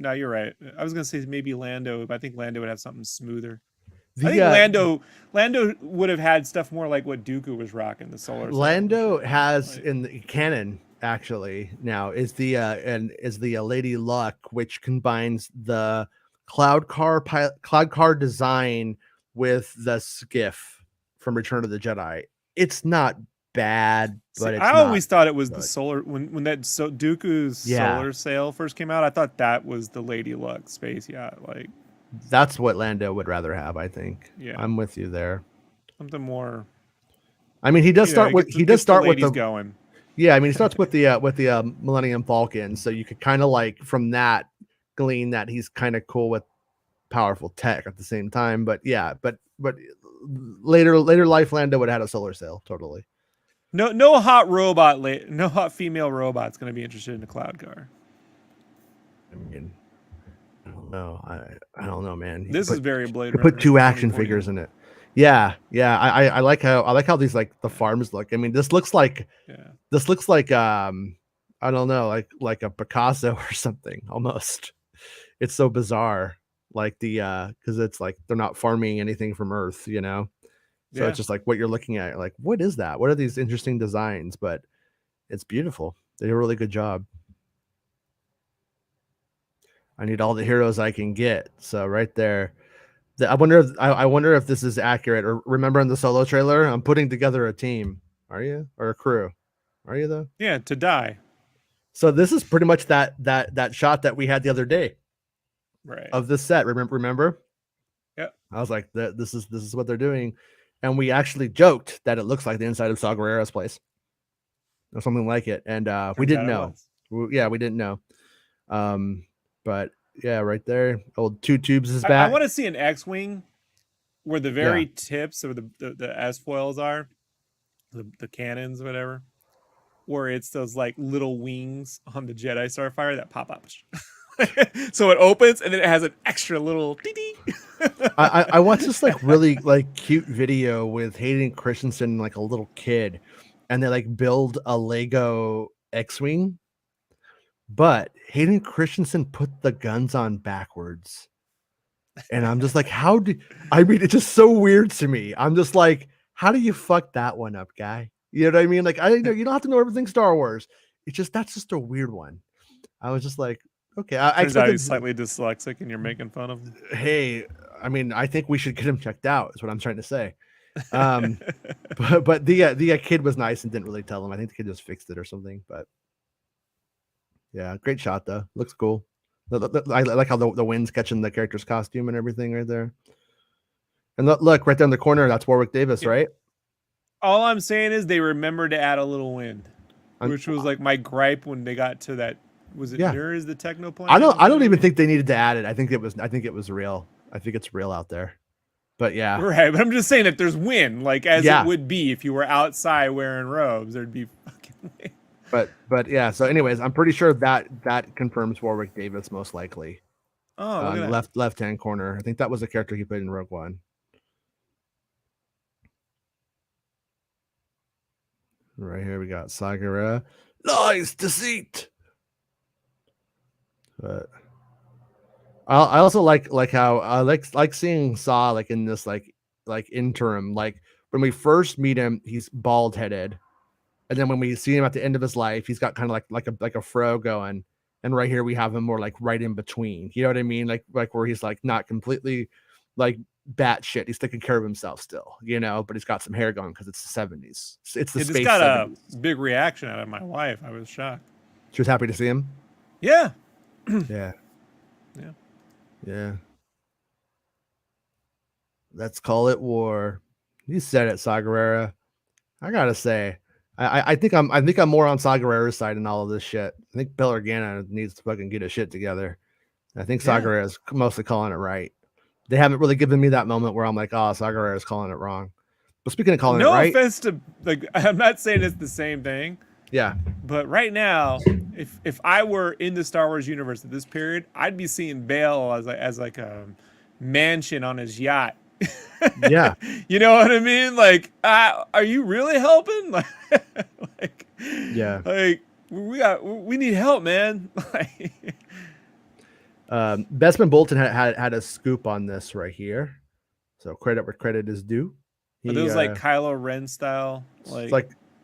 No, you're right. I was gonna say maybe Lando, but I think Lando would have something smoother. I think Lando would have had stuff more like what Dooku was rocking, the solar. Lando has like, in the canon actually now is the Lady Luck, which combines the cloud car design with the skiff from Return of the Jedi. It's not bad, See, but it's I not always thought it was good. the solar when that Dooku's Yeah. solar sail first came out. I thought that was the Lady Luck space yacht. Like That's what Lando would rather have, I think. Yeah. I'm with you there. something more. I mean, he does start with the going. Yeah, I mean, he starts with the Millennium Falcon, so you could kind of like from that glean that he's kind of cool with powerful tech at the same time. But yeah, but later life Lando would have had a solar sail, totally. No hot robot, no hot female robot's going to be interested in a cloud car. I mean, I don't know. I don't know, man. This is very Blade Runner. Put two action figures in it. Yeah. I like how these like the farms look. I mean, this looks like I don't know, like a Picasso or something almost. It's so bizarre. Like the because it's like they're not farming anything from Earth, you know. So it's just like what you're looking at. You're like, what is that? What are these interesting designs? But it's beautiful. They do a really good job. I need all the heroes I can get. So right there, I wonder if this is accurate. Or remember in the Solo trailer, I'm putting together a team. Are you, or a crew? Are you though? Yeah, to die. So this is pretty much that shot that we had the other day Right. of this set. Remember? Yeah. I was like, this is what they're doing, and we actually joked that it looks like the inside of Saw Gerrera's place or something like it, and we didn't know. Yeah, we didn't know. But yeah, right there, old Two Tubes is back. I want to see an X-wing where the very tips of the S foils are, the cannons, whatever, where it's those like little wings on the Jedi Starfighter that pop up. So it opens and then it has an extra little dee. I watched this like really like cute video with Hayden Christensen, like a little kid, and they like build a Lego X-wing, but Hayden Christensen put the guns on backwards, and I'm just like, how do? I mean, it's just so weird to me. I'm just like, how do you fuck that one up, guy? You know what I mean? Like, I know you don't have to know everything Star Wars. It's just that's just a weird one. I was just like, okay. I Turns out he's slightly dyslexic, and you're making fun of him. Hey, I mean, I think we should get him checked out. Is what I'm trying to say. But the kid was nice and didn't really tell him. I think the kid just fixed it or something. But yeah, great shot though. Looks cool. I like how the wind's catching the character's costume and everything right there. And look right there in the corner. That's Warwick Davis, right? All I'm saying is they remembered to add a little wind, which was like my gripe when they got to that. Was it near as the techno planet? I don't even think they needed to add it. I think it was real. I think it's real out there. But yeah. Right, but I'm just saying that there's wind, like as it would be if you were outside wearing robes, there'd be fucking wind. But yeah, so anyways, I'm pretty sure that confirms Warwick Davis most likely. Oh, left-hand corner. I think that was a character he played in Rogue One. Right here we got Saw Gerrera. Lies, deceit. But I also like how I like seeing Saw like in this like interim. Like when we first meet him, he's bald headed, and then when we see him at the end of his life, he's got kind of like a fro going. And right here we have him more like right in between. You know what I mean? Like where he's like not completely like batshit. He's taking care of himself still, you know, but he's got some hair going because it's the 70s. It's the space. Got 70s. A big reaction out of my wife. I was shocked. She was happy to see him. Yeah. Yeah. Yeah. Yeah. Let's call it war. You said it, Saw Gerrera. I gotta say, I think I'm more on Saw Gerrera's side in all of this shit. I think Bill Organa needs to fucking get his shit together. I think Saw Gerrera is mostly calling it right. They haven't really given me that moment where I'm like, oh, Saw Gerrera is calling it wrong. But speaking of calling it right, no offense to like, I'm not saying it's the same thing. Yeah. But right now, if I were in the Star Wars universe at this period, I'd be seeing Bail as like a mansion on his yacht. Yeah. You know what I mean? Like, are you really helping? Like, yeah. Like we need help, man. Bestman Bolton had a scoop on this right here, so credit where credit is due. Are those like Kylo Ren style,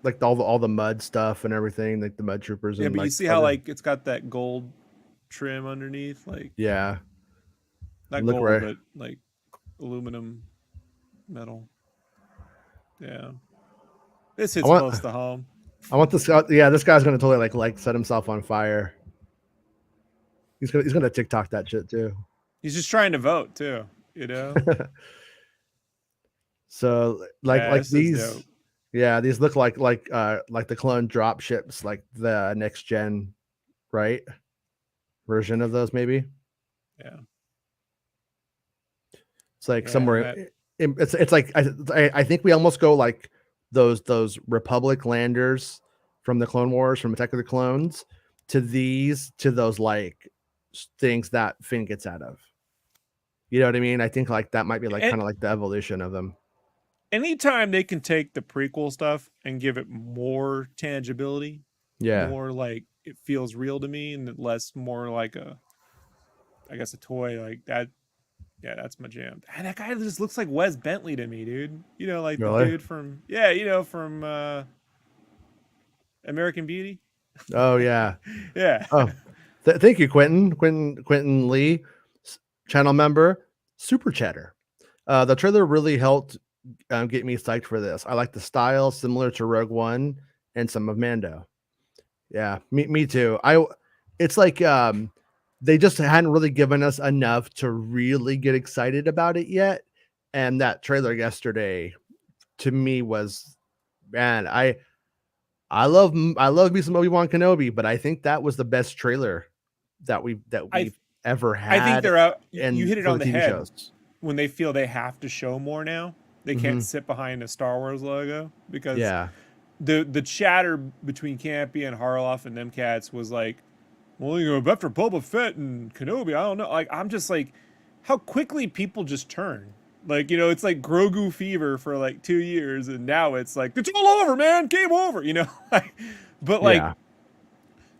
like all the mud stuff and everything, like the mud troopers. Yeah, and but like you see how like it's got that gold trim underneath, like not gold, but like aluminum metal. Yeah, this hits close to home. I want this guy. Yeah, this guy's gonna totally like set himself on fire. He's gonna TikTok that shit too. He's just trying to vote too, you know. So like these, these look like the clone drop ships, like the next gen, right? Version of those, maybe. Yeah. It's like somewhere. It's like I think we almost go like those Republic landers from the Clone Wars, from Attack of the Clones, to those like things that Finn gets out of. You know what I mean? I think like that might be like kind of like the evolution of them. Anytime they can take the prequel stuff and give it more tangibility, more like it feels real to me, and less more like a toy like that. Yeah, that's my jam. And that guy just looks like Wes Bentley to me, dude. You know, like the dude from from American Beauty. Oh yeah, yeah. Oh, thank you, Quentin Lee, channel member, super chatter. The trailer really helped get me psyched for this. I like the style, similar to Rogue One and some of Mando. Yeah, me too. It's like they just hadn't really given us enough to really get excited about it yet. And that trailer yesterday to me was, man, I love me some Obi-Wan Kenobi, but I think that was the best trailer that I we've ever I think had they're out. You and hit it for on the the TV head shows. when they feel they have to show more now. They can't Hmm. sit behind a Star Wars logo because Yeah. the chatter between Campy and Harloff and them cats was like, well, after Boba Fett and Kenobi, I don't know. Like, I'm just like, how quickly people just turn. Like, it's like Grogu fever for like 2 years, and now it's like it's all over, man. Game over. But like Yeah.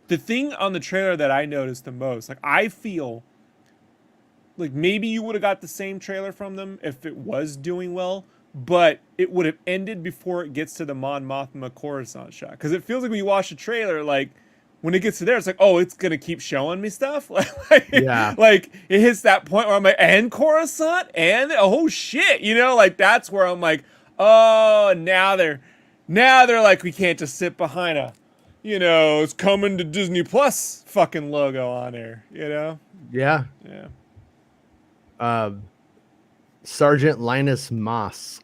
the thing on the trailer that I noticed the most, like I feel like maybe you would have got the same trailer from them if it was doing well, but it would have ended before it gets to the Mon Mothma Coruscant shot. Because it feels like when you watch the trailer, like when it gets to there, it's like, oh, it's gonna keep showing me stuff. Yeah. Like it hits that point where I'm like, and Coruscant, and oh shit, like that's where I'm like, oh, now they're like, we can't just sit behind it's coming to Disney Plus fucking logo on there. Yeah. Yeah. Sergeant Linus Mosk.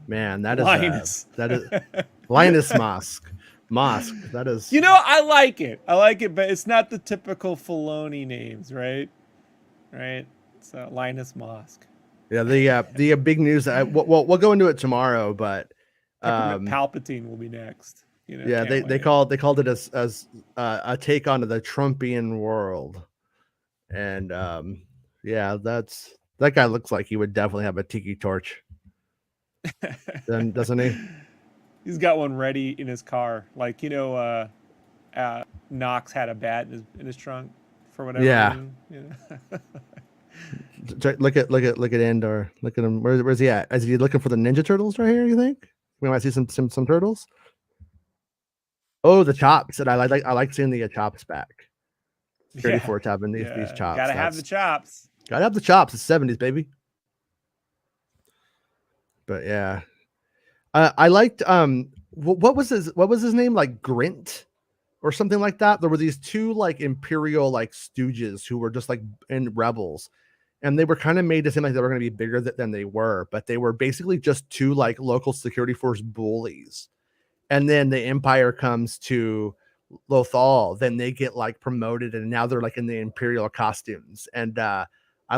Man, that is Linus. that is Linus Mosk. Mosk. That is I like it. I like it, but it's not the typical Filoni names, right? Right. So Linus Mosk. yeah, the big news that we'll go into it tomorrow, but Peppermint Palpatine will be next. yeah, Can't they wait. called it as a take on the Trumpian world. And yeah, that guy looks like he would definitely have a tiki torch. Doesn't he? He's got one ready in his car. Like, Knox had a bat in his trunk for whatever Yeah. reason. Look at Andor. Look at him. Where's he at? Is he looking for the Ninja Turtles right here? You think we might see some turtles? Oh, the chops! And I like seeing the chops back. Security Yeah. Force having these Yeah. chops. Gotta have the chops. Gotta have the chops. It's 70s, baby. But yeah, I liked what was his name, like Grint or something like that. There were these two like Imperial like stooges who were just like in rebels, and they were kind of made to seem like they were going to be bigger than they were, but they were basically just two like local security force bullies. And then the Empire comes to Lothal, then they get like promoted, and now they're like in the Imperial costumes. And I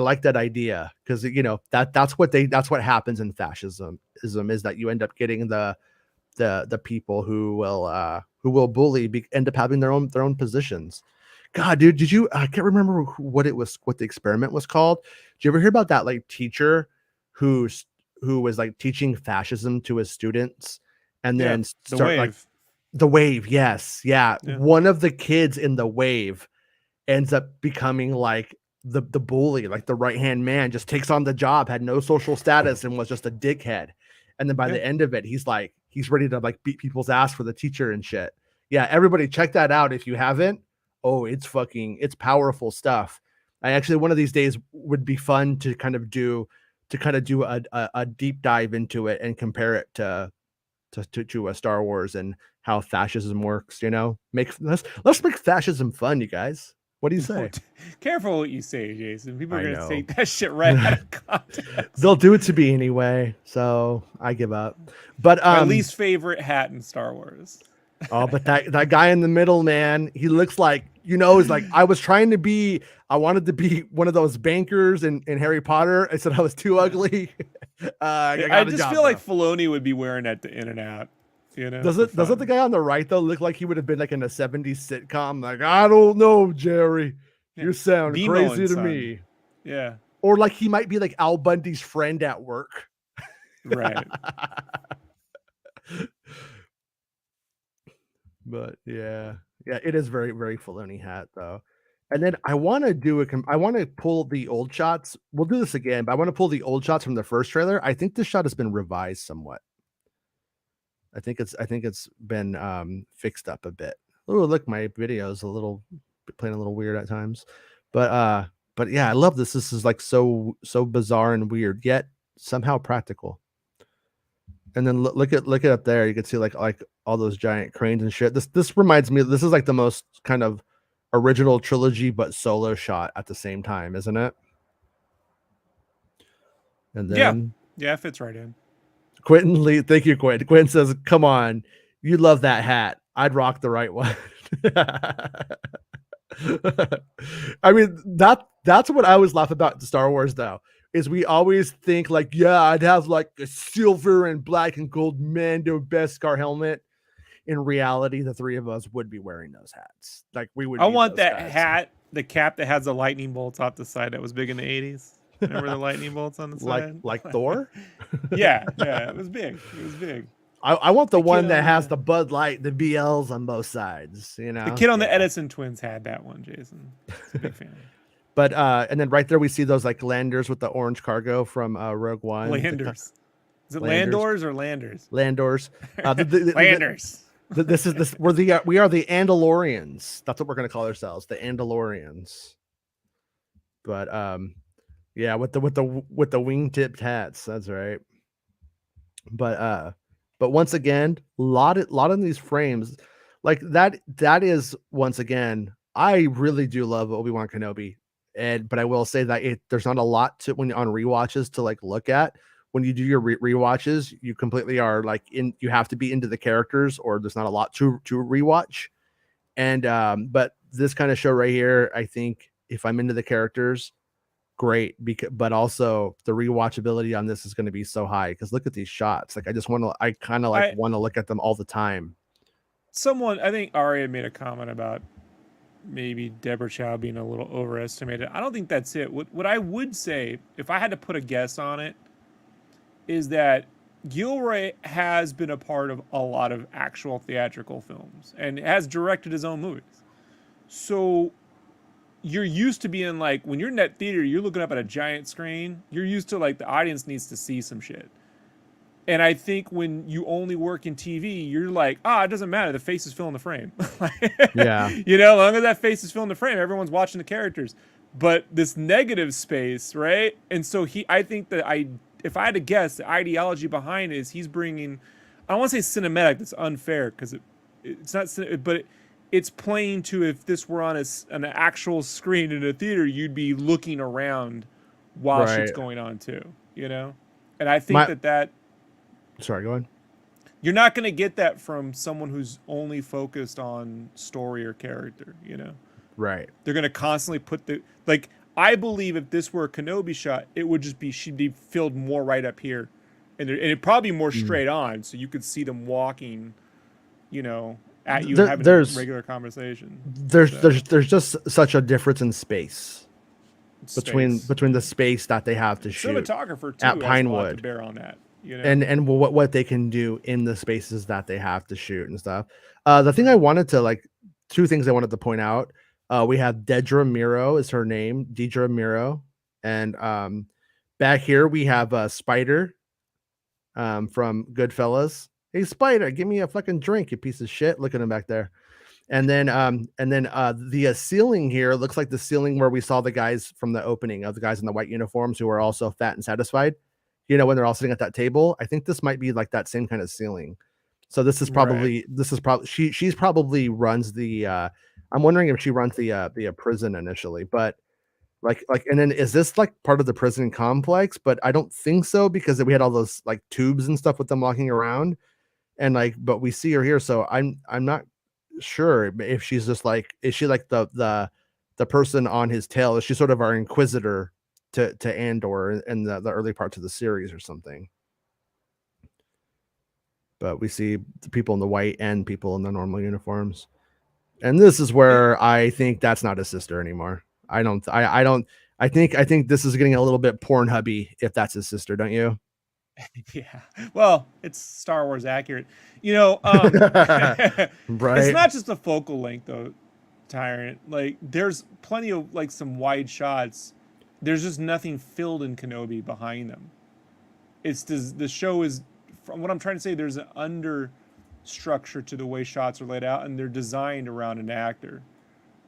like that idea because that's what happens in fascism is that you end up getting the people who will bully end up having their own positions. God, dude, I can't remember what the experiment was called. Did you ever hear about that like teacher who was like teaching fascism to his students and Yeah. then The start like wave. the wave? Yes. Yeah. Yeah. One of the kids in the wave ends up becoming like the bully, like the right-hand man, just takes on the job, had no social status, and was just a dickhead. And then by the end of it, he's ready to like beat people's ass for the teacher and shit. Yeah, everybody check that out if you haven't. Oh, it's powerful stuff. I actually one of these days would be fun to kind of do a deep dive into it and compare it to a Star Wars and how fascism works. Let's make fascism fun, you guys. What do you say? Careful what you say, Jason. People are I going to know. take that shit right out of context. They'll do it to me anyway, so I give up. But My least favorite hat in Star Wars. oh, but that guy in the middle, man, he looks like is like I wanted to be one of those bankers in Harry Potter. I said I was too ugly. I just feel like Filoni would be wearing that to In and Out. Doesn't the guy on the right though look like he would have been like in a 70s sitcom? Like, I don't know, Jerry. You sound Demo crazy and to Son. me. Yeah. Or like he might be like Al Bundy's friend at work. Right. But yeah, it is very, very Filoni hat though. And then I want to pull the old shots. We'll do this again, but I want to pull the old shots from the first trailer. I think this shot has been revised somewhat. I think it's been fixed up a bit. Oh, look, my video is playing a little weird at times. But yeah, I love this. This is like so bizarre and weird, yet somehow practical. And then look at up there. You can see like all those giant cranes and shit. This reminds me. This is like the most kind of original trilogy, but solo shot at the same time, isn't it? And then yeah, it fits right in. Quentin Lee, thank you, Quentin. Quentin says, "Come on, you love that hat. I'd rock the right one." I mean, that's what I always laugh about Star Wars, though, is we always think like, yeah, I'd have like a silver and black and gold Mando Beskar helmet. In reality, the three of us would be wearing those hats. Like we would. I want those that guys. hat, the cap that has the lightning bolts off the side that was big in the 80s. Remember the lightning bolts on the side? Like Thor? yeah, it was big. It was big. I want the one that has the Bud Light, the BLs on both sides. You know, the kid on the Edison twins had that one. Jason, he's a big fan. But and then right there we see those like Landers with the orange cargo from Rogue One. Landers. Is it Landors or Landers? Landors. Landers. We are the Andalorians. That's what we're gonna call ourselves, the Andalorians. But yeah, with the wingtipped hats. That's right. But once again, lot of these frames, like that is once again, I really do love Obi-Wan Kenobi. But I will say that there's not a lot to when on rewatches to like look at. When you do your rewatches, you completely are like you have to be into the characters, or there's not a lot to rewatch. And but this kind of show right here, I think if I'm into the characters, great. But also the rewatchability on this is going to be so high because look at these shots. Like I kind of want to look at them all the time. Someone, I think Arya made a comment about maybe Deborah Chow being a little overestimated. I don't think that's it. What I would say, if I had to put a guess on it, is that Gilroy has been a part of a lot of actual theatrical films and has directed his own movies. So you're used to being like, when you're in that theater, you're looking up at a giant screen. You're used to like the audience needs to see some shit. And I think when you only work in TV, you're like, it doesn't matter. The face is filling the frame. Yeah. You know, as long as that face is filling the frame, everyone's watching the characters. But this negative space, right? And so I think that if I had to guess, the ideology behind it is he's bringing, I don't want to say cinematic, that's unfair because it's not, but it's playing to if this were on an actual screen in a theater, you'd be looking around while shit's going on too, you know? And I think that sorry, go ahead. You're not going to get that from someone who's only focused on story or character, you know? Right. They're going to constantly put I believe if this were a Kenobi shot, it would just be, she'd be filled more right up here. And it'd probably be more straight on, so you could see them walking, you know, at you having a regular conversation. There's just such a difference in space. Between the space that they have to shoot. Cinematographer too at Pinewood has a lot to bear on that. You know? And what they can do in the spaces that they have to shoot and stuff. The thing I wanted to two things I wanted to point out. We have Dedra Miro is her name, Dedra Miro, and back here we have Spider from Goodfellas. Hey Spider, give me a fucking drink, you piece of shit. Look at him back there. And then the ceiling here looks like the ceiling where we saw the guys from the opening of the guys in the white uniforms who are also fat and satisfied. You know, when they're all sitting at that table. I think this might be like that same kind of ceiling. So this is probably she's probably runs the I'm wondering if she runs the prison initially, but like and then is this like part of the prison complex? But I don't think so because we had all those like tubes and stuff with them walking around, and but we see her here, so I'm not sure if she's just like, is she like the person on his tail? Is she sort of our inquisitor to Andor in the early parts of the series or something? But we see the people in the white and people in the normal uniforms. And this is where I think that's not his sister anymore. I think this is getting a little bit Pornhubby if that's his sister, don't you? Yeah. Well, it's Star Wars accurate. You know, right. It's not just a focal length though, Tyrant. Like there's plenty of like some wide shots. There's just nothing filled in Kenobi behind them. The show is, from what I'm trying to say, there's an under structure to the way shots are laid out, and they're designed around an actor,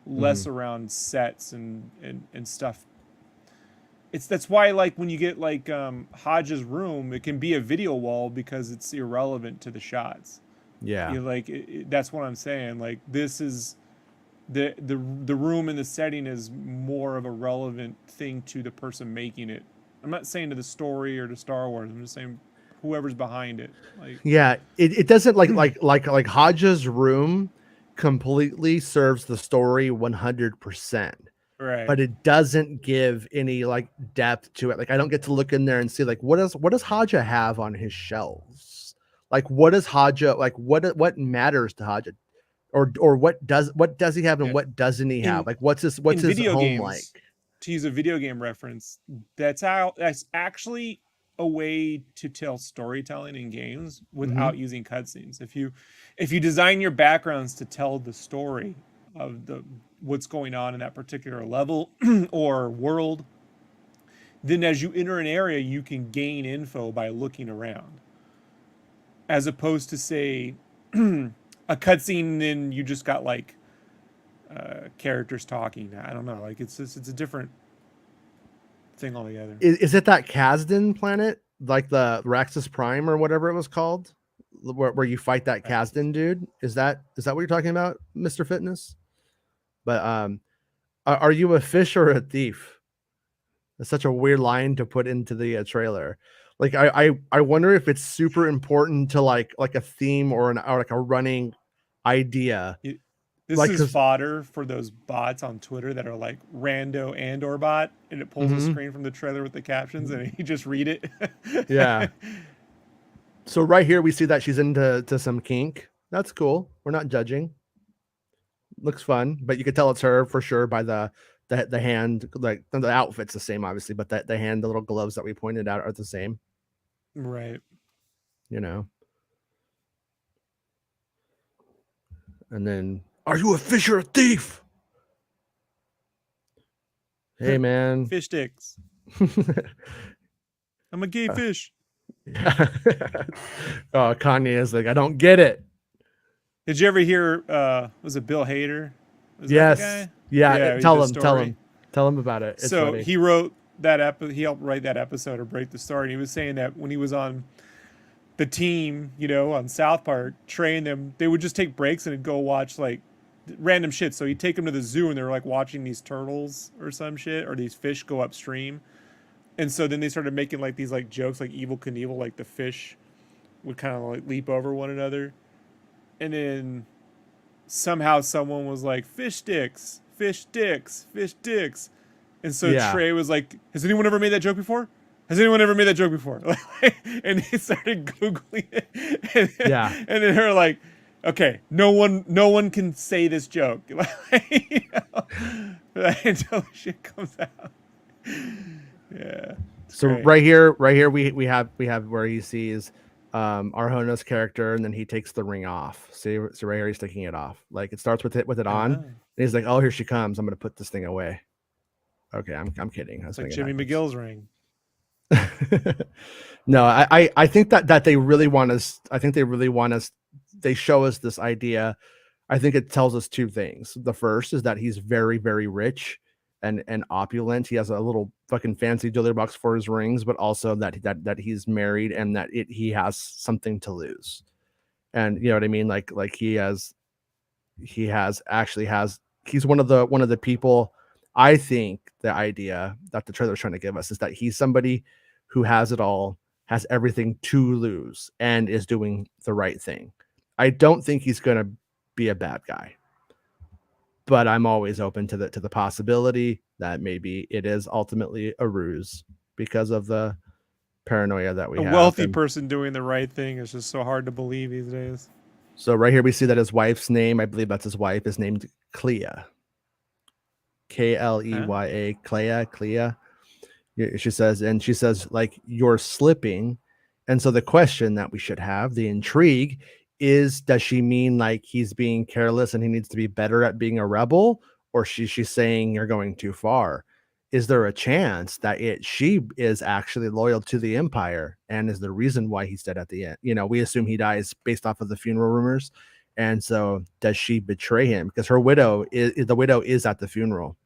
less around sets and stuff. that's why, like, when you get like Hodge's room, it can be a video wall because it's irrelevant to the shots. Yeah. You like that's what I'm saying. Like, this is the room and the setting is more of a relevant thing to the person making it. I'm not saying to the story or to Star Wars. I'm just saying whoever's behind it. Like, Yeah, it doesn't like Hodge's room completely serves the story 100%, right. but it doesn't give any like depth to it. Like I don't get to look in there and see like what does Hodge have on his shelves? Like what does Hodge like what matters to Hodge? Or what does he have and Yeah. what doesn't he have? In Like what's his video home like? games, to use a video game reference, that's actually a way to tell storytelling in games Mm-hmm. without using cutscenes. If you design your backgrounds to tell the story of the what's going on in that particular level or world, then as you enter an area, you can gain info by looking around, as opposed to, say, a cutscene and you just got like characters talking. I don't know. Like, it's a different thing altogether. Is it that Kasdan planet, like the Raxus Prime or whatever it was called, where you fight that Kasdan dude? Is that what you're talking about, Mr. Fitness? But are you a fish or a thief? That's such a weird line to put into the trailer. Like I wonder if it's super important to like a theme or like a running idea. This Like is because fodder for those bots on Twitter that are like rando Andor bot, and it pulls a screen from the trailer with the captions, and you just read it. yeah. So right here we see that she's into some kink. That's cool. We're not judging. Looks fun, but you could tell it's her for sure by the hand. Like the outfit's the same, obviously, but the hand, the little gloves that we pointed out are the same. Right. You know. And then, are you a fish or a thief? Hey, man. Fish sticks. I'm a gay fish. Oh, Kanye is like, I don't get it. Did you ever hear? Was it Bill Hader? Was yes. that the guy? Yeah. Tell him about it. It's so funny. he wrote that he helped write that episode or break the story. And he was saying that when he was on the team, on South Park, train them, they would just take breaks and go watch like random shit. So he'd take them to the zoo and they're like watching these turtles or some shit, or these fish go upstream. And so then they started making like these like jokes, like Evel Knievel, like the fish would kind of like leap over one another. And then somehow someone was like, fish sticks, fish dicks, fish dicks. And so Trey was like, has anyone ever made that joke before? Has anyone ever made that joke before? And they started Googling it. And then they're like, okay, no one can say this joke. Until shit comes out. Yeah. So great. right here we have where he sees Arhona's character, and then he takes the ring off. See, so right here he's taking it off. Like it starts with it on, and he's like, "Oh, here she comes. I'm gonna put this thing away." Okay, I'm kidding. It's like Jimmy McGill's ring. No, I think that they really want us. I think they really want us. They show us this idea. I think it tells us two things. The first is that he's very, very rich and opulent. He has a little fucking fancy jewelry box for his rings, but also that he's married and that he has something to lose. And you know what I mean? Like he's one of the people. I think the idea that the trailer is trying to give us is that he's somebody who has it all, has everything to lose, and is doing the right thing. I don't think he's going to be a bad guy, but I'm always open to the possibility that maybe it is ultimately a ruse because of the paranoia that we have. A wealthy person doing the right thing is just so hard to believe these days. So right here we see that his wife's name, I believe that's his wife, is named Clea. Kleya, Clea. She says, like, you're slipping. And so the question that we should have, the intrigue, is does she mean like he's being careless and he needs to be better at being a rebel? Or she's saying you're going too far? Is there a chance that she is actually loyal to the Empire and is the reason why he's dead at the end? We assume he dies based off of the funeral rumors. And so does she betray him? Because the widow is at the funeral.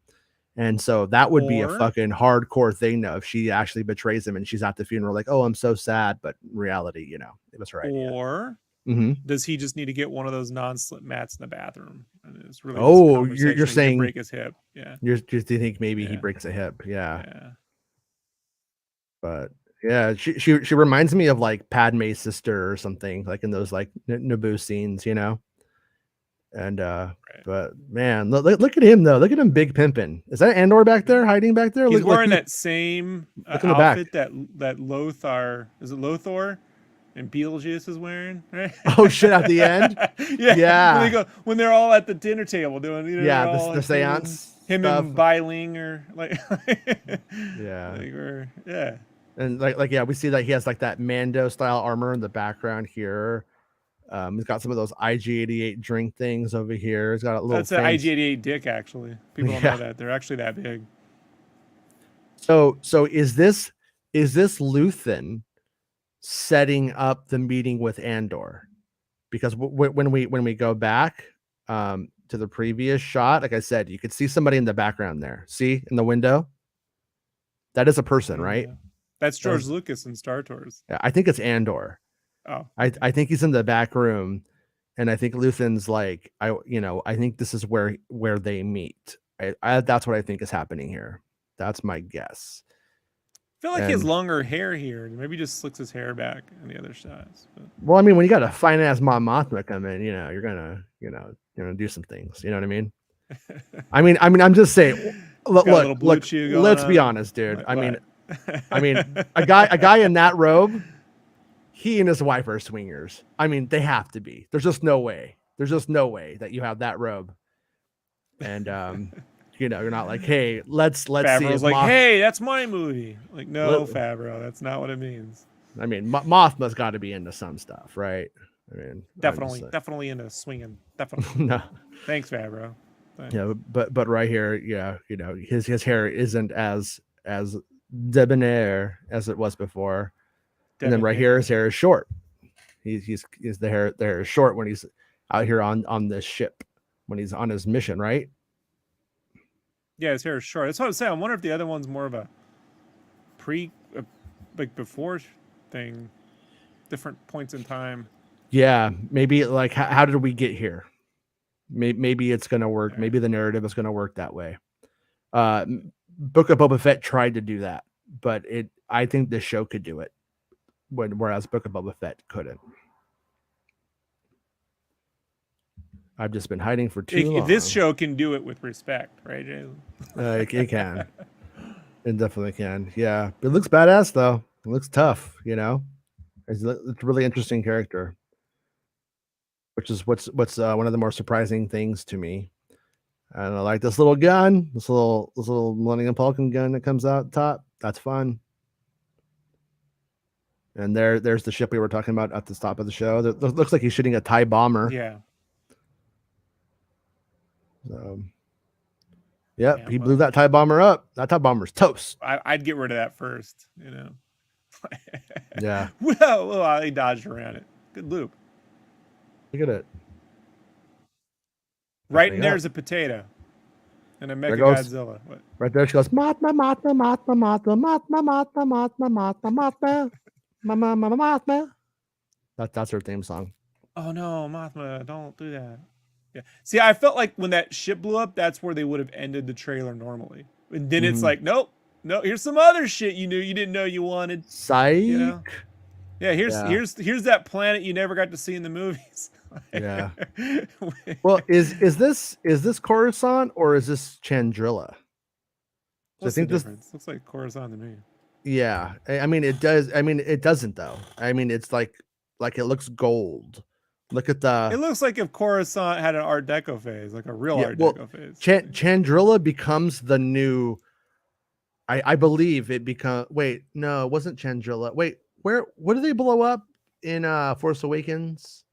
And so that would be a Or- fucking hardcore thing though, if she actually betrays him and she's at the funeral like, oh, I'm so sad, but in reality, you know, it was her idea. Or Mm-hmm. does he just need to get one of those non-slip mats in the bathroom? And it's really just Oh, conversation. you're He saying could break his hip. Yeah. you think maybe he Yeah. breaks a hip? Yeah. Yeah. But yeah, she reminds me of like Padme's sister or something, like in those like Naboo scenes, you know. And but man, look at him though. Look at him, big pimping. Is that Andor back there, hiding back there? He's Look, wearing that same look in the back. outfit that Lothar, is it Lothar and Beetlejuice is wearing, right? Oh shit! At the end, yeah. When they're all at the dinner table doing, you know, yeah, the like seance, him stuff. and Bai Ling or like, yeah, yeah, and like yeah, we see that he has like that Mando style armor in the background here. He's got some of those IG-88 drink things over here. He's got a little. That's an IG-88 dick, actually. People don't know that they're actually that big. So is this Luthen setting up the meeting with Andor? Because when we go back to the previous shot, like I said, you could see somebody in the background there. See in the window? That is a person, right? That's George Lucas in Star Tours. Yeah, I think it's Andor. Oh, I think he's in the back room, and I think Luthen's like, I think this is where they meet. That's what I think is happening here. That's my guess. I feel like he has longer hair here. Maybe just slicks his hair back in the other shots. But. Well, I mean, when you got a fine ass Mon Mothma come in, you know, you're gonna do some things. You know what I mean? I mean, I'm just saying. Look, let's be honest, dude. I mean, a guy in that robe, he and his wife are swingers. I mean, they have to be. There's just no way. There's just no way that you have that robe. And you know, you're not like, hey, let's Favreau's see. Like, hey, that's my movie. Like, no, Favreau, that's not what it means. I mean, Mothma's got to be into some stuff, right? I mean, definitely into swinging. Definitely. No. Thanks, Favreau. Thanks. Yeah, but right here, yeah, you know, his hair isn't as debonair as it was before. And then right here, his hair is short. He's the hair is short when he's out here on this ship, when he's on his mission, right? Yeah, his hair is short. That's what I was saying. I wonder if the other one's more of a like before thing, different points in time. Yeah, maybe like how did we get here? Maybe it's gonna work. Maybe the narrative is gonna work that way. Book of Boba Fett tried to do that, but I think this show could do it, whereas Book of Boba Fett couldn't. I've just been hiding for too long. This show can do it with respect, right, Jason? It can. It definitely can. Yeah, it looks badass though. It looks tough. You know, it's a really interesting character, which is what's one of the more surprising things to me. And I like this little gun, this little Millennium Falcon gun that comes out top. That's fun. And there's the ship we were talking about at the top of the show. That looks like he's shooting a TIE bomber. Yeah. So, yep, he blew that TIE bomber up. That TIE bomber's toast. I'd get rid of that first, you know. Yeah. Well, he dodged around it. Good loop. Look at it. Right in there's a potato. And a Mecha Godzilla. What? Right there she goes, Mothma, Mothma, Mothma, Mothma, Mothma, Mothma, Mothma, Mothma, Mothma, Mothma. That's her theme song. Oh no, Mothma, don't do that. Yeah. See, I felt like when that ship blew up, that's where they would have ended the trailer normally. And then it's like, nope, no, here's some other shit you didn't know you wanted. Psych. You know? Yeah, here's that planet you never got to see in the movies. Yeah. Well, is this Coruscant or is this Chandrilla? What's the difference? Looks like Coruscant to me. Yeah, I mean it does. I mean it doesn't though. I mean it's like it looks gold. Look at the. It looks like if Coruscant had an Art Deco phase, like a real Art Deco phase. Chandrilla becomes the new. I believe it become. Wait, no, it wasn't Chandrilla. Wait, what do they blow up in Force Awakens?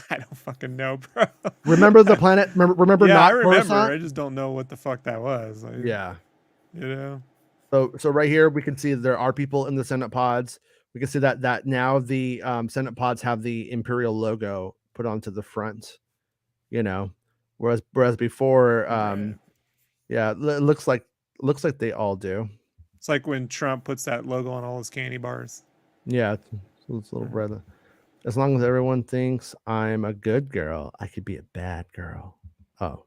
I don't fucking know, bro. Remember the planet? Remember? Yeah, not I remember. Coruscant? I just don't know what the fuck that was. Like, yeah. You know. So right here we can see there are people in the Senate pods. We can see that now the Senate pods have the Imperial logo put onto the front, you know, whereas before, yeah, it looks like Looks like they all do. It's like when Trump puts that logo on all his candy bars. Yeah, it's a little brother. As long as everyone thinks I'm a good girl, I could be a bad girl. Oh,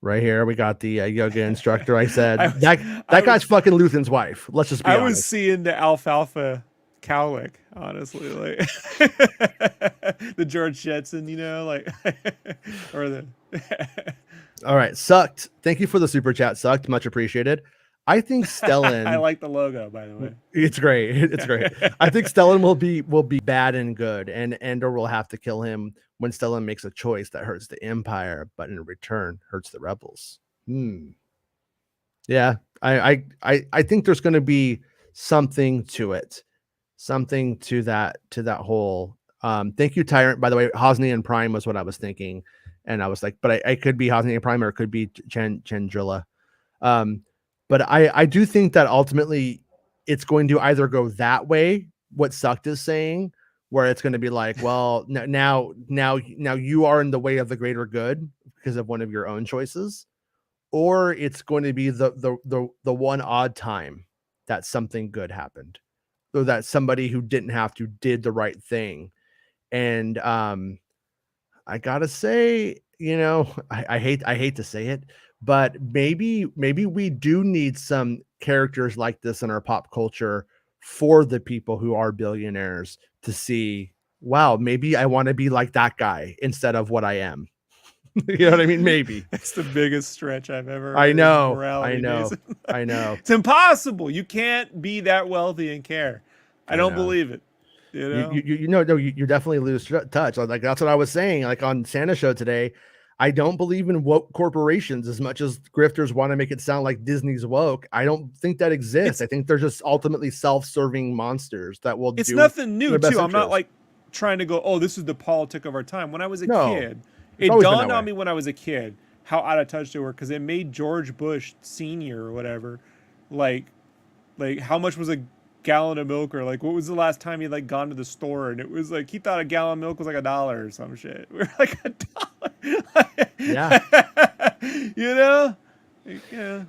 right here we got the yoga instructor. I said that guy's fucking Luthen's wife. Let's just be honest. I was seeing the alfalfa cowlick, honestly, like the George Jetson, you know, like or the. All right, sucked. Thank you for the super chat. Sucked, much appreciated. I think Stellan. I like the logo, by the way. It's great. It's great. I think Stellan will be bad and good, and Andor will have to kill him when Stellan makes a choice that hurts the Empire, but in return hurts the rebels. Yeah, I think there's going to be something to it, something to that whole. Thank you, Tyrant. By the way, Hosnian Prime was what I was thinking, and I was like, but I could be Hosnian Prime or it could be Chandrilla. But I do think that ultimately it's going to either go that way, what Sucked is saying, where it's going to be like, well, now you are in the way of the greater good because of one of your own choices, or it's going to be the one odd time that something good happened, so that somebody who didn't have to did the right thing. And I gotta say, you know, I hate to say it, but maybe we do need some characters like this in our pop culture for the people who are billionaires to see, wow, maybe I want to be like that guy instead of what I am. You know what I mean? Maybe. It's the biggest stretch I've ever heard. I know. It's impossible. You can't be that wealthy and care. I don't believe it. You know? You definitely lose touch. Like that's what I was saying. Like on Santa Show today, I don't believe in woke corporations as much as grifters want to make it sound like Disney's woke. I don't think that exists. I think they're just ultimately self-serving monsters that will. It's nothing new too. I'm not like trying to go, oh, this is the politic of our time. When I was a kid, it dawned on me when I was a kid how out of touch they were, because it made George Bush Senior or whatever, like how much was a gallon of milk, or like what was the last time he like gone to the store and it was like he thought a gallon of milk was like $1 or some shit. We were like $1. Yeah. You know? Yeah.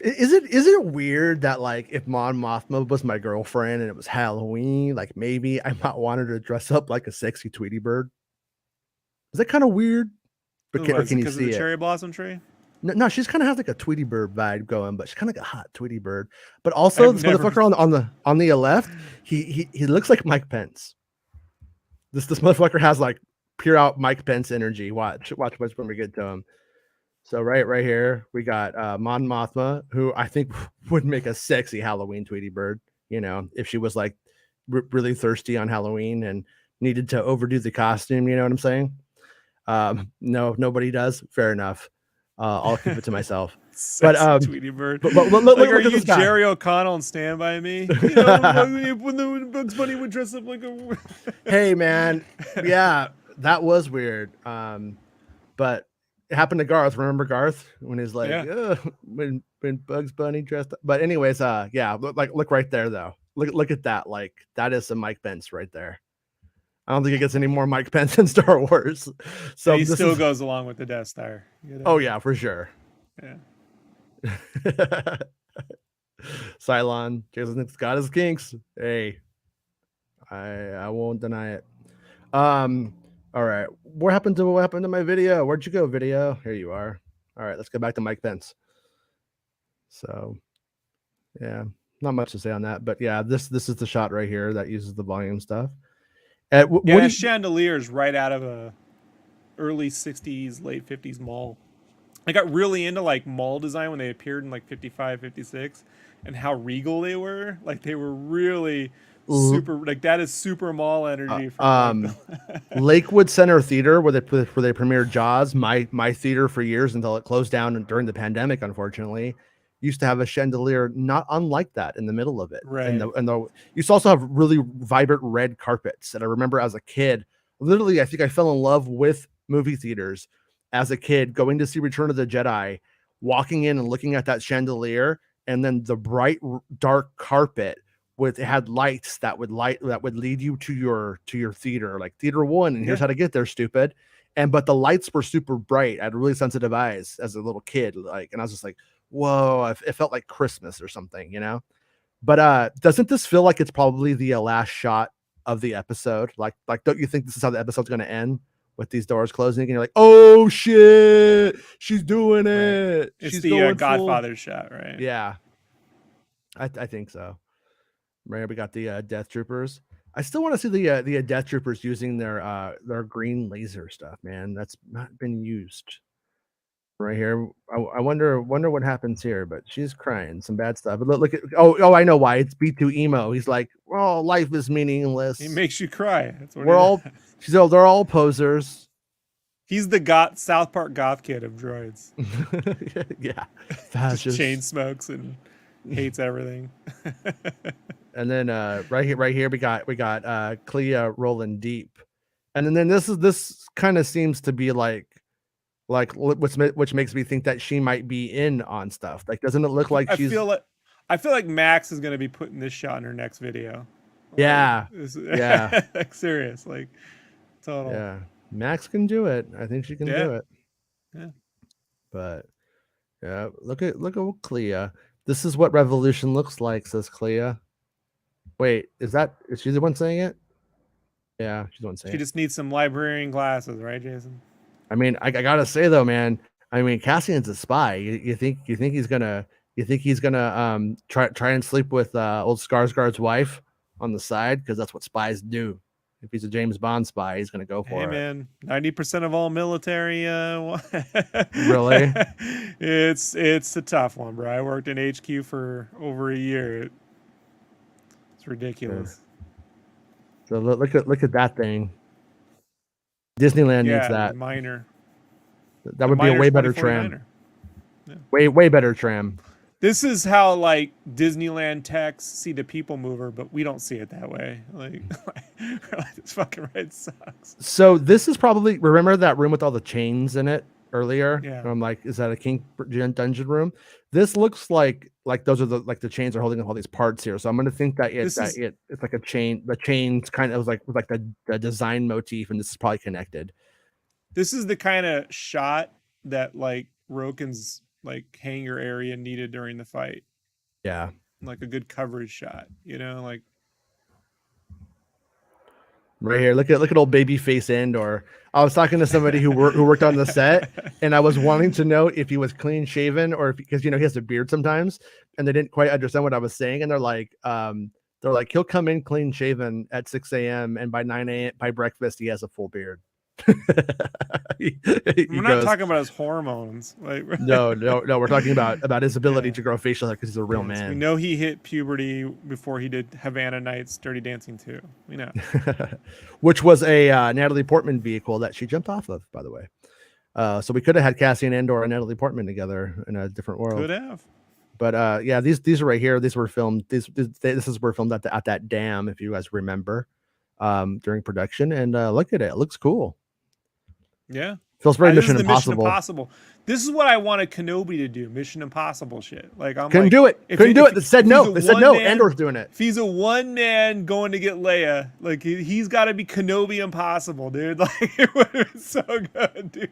Is it weird that like if Mon Mothma was my girlfriend and it was Halloween, like maybe I might want her to dress up like a sexy Tweety bird? Is that kind of weird? But can you see the cherry blossom tree? No, she's kind of has like a Tweety bird vibe going, but she's kind of like a hot Tweety bird. But also this motherfucker on the left, he looks like Mike Pence. This motherfucker has like pure out Mike Pence energy. Watch when we get to him. So right here we got Mon Mothma, who I think would make a sexy Halloween Tweety bird. You know, if she was like really thirsty on Halloween and needed to overdo the costume. You know what I'm saying? No, nobody does. Fair enough. I'll keep it to myself. But Tweety bird. But look, are you Jerry O'Connell and Stand By Me? You know, when Bugs Bunny would dress up like a. Hey man, yeah, that was weird. But it happened to Garth. Remember Garth when he's like, when Bugs Bunny dressed up. But anyways, yeah, look right there though. Look at that. Like that is some Mike Pence right there. I don't think it gets any more Mike Pence in Star Wars. So and he still goes along with the Death Star. You know? Oh yeah, for sure. Yeah. Cylon, Jason's got his kinks. Hey, I won't deny it. All right. What happened to my video? Where'd you go, video? Here you are. All right, let's go back to Mike Pence. So, yeah, not much to say on that, but yeah, this is the shot right here that uses the volume stuff. That chandelier is right out of a early 60s, late 50s mall. I got really into like mall design when they appeared in like 55, 56 and how regal they were. Like they were really super, like that is super mall energy. Lakewood Center Theater where they premiered Jaws, my theater for years until it closed down during the pandemic, unfortunately, used to have a chandelier not unlike that in the middle of it. Right. And you used to also have really vibrant red carpets. And I remember as a kid, literally, I think I fell in love with movie theaters as a kid, going to see Return of the Jedi, walking in and looking at that chandelier, and then the bright dark carpet it had lights that would lead you to your theater, like theater one, and here's how to get there, stupid. But the lights were super bright. I had really sensitive eyes as a little kid, like, and I was just like, whoa, it felt like Christmas or something, But doesn't this feel like it's probably the last shot of the episode? Like don't you think this is how the episode's going to end, with these doors closing and you're like, oh shit, she's doing it. Right. It's She's the going Godfather full. shot, right? Yeah, I think so. Right, we got the Death Troopers. I still want to see the Death Troopers using their green laser stuff, man. That's not been used. Right here, I wonder what happens here. But she's crying, some bad stuff. But look at I know why. It's B2 emo. He's like, well, life is meaningless. He makes you cry. That's what We're all. She's all. They're all posers. He's the South Park goth kid of droids. Yeah, just chain smokes and hates everything. And then right here we got Clea rolling deep, and then this kind of seems to be like which makes me think that she might be in on stuff. Like, doesn't it look like I feel like Max is gonna be putting this shot in her next video. Yeah, yeah, like serious, like total. Yeah, Max can do it. I think she can do it. Yeah, but yeah, look at Clea. This is what revolution looks like, says Clea. Wait, is she the one saying it? Yeah, she's the one saying it. She just needs some librarian glasses, right, Jason? I mean, I gotta say though, man. I mean, Cassian's a spy. You think he's gonna try and sleep with old Skarsgård's wife on the side, because that's what spies do. If he's a James Bond spy, he's gonna go for it. Hey man, 90% of all military. Really? It's a tough one, bro. I worked in HQ for over a year. It's ridiculous. So look at that thing. Disneyland needs that. Minor. That would be a way better tram. Yeah. Way better tram. This is how like Disneyland techs see the people mover, but we don't see it that way. Like this fucking ride sucks. So this is probably, remember that room with all the chains in it earlier? Yeah. And I'm like, is that a King dungeon room? This looks like those are the chains are holding up all these parts here. So I'm gonna think that it's like a chain. The chains kind of was like the design motif, and this is probably connected. This is the kind of shot that like Roken's like hangar area needed during the fight. Yeah, like a good coverage shot, like right here. Look at old baby face Andor. I was talking to somebody who worked on the set, and I was wanting to know if he was clean shaven or because he has a beard sometimes, and they didn't quite understand what I was saying, and they're like he'll come in clean shaven at 6 a.m. and by 9 a.m. by breakfast he has a full beard. We're not talking about his hormones. Like no, we're talking about his ability to grow facial hair because he's a real man. We know he hit puberty before he did Havana Nights, Dirty Dancing 2. We know. Which was a Natalie Portman vehicle that she jumped off of, by the way. So we could have had Cassian Andor and Natalie Portman together in a different world. Could have. But yeah, these are right here. These were filmed. This were filmed at that dam, if you guys remember, during production. And look at it. It looks cool. Yeah. Feels very Mission Impossible. This is what I wanted Kenobi to do. Mission Impossible shit. Like I'm couldn't do it. Couldn't do it. They said no. They said no. Andor's doing it. If he's a one man going to get Leia, like he's got to be Kenobi Impossible, dude. Like it would have been so good, dude.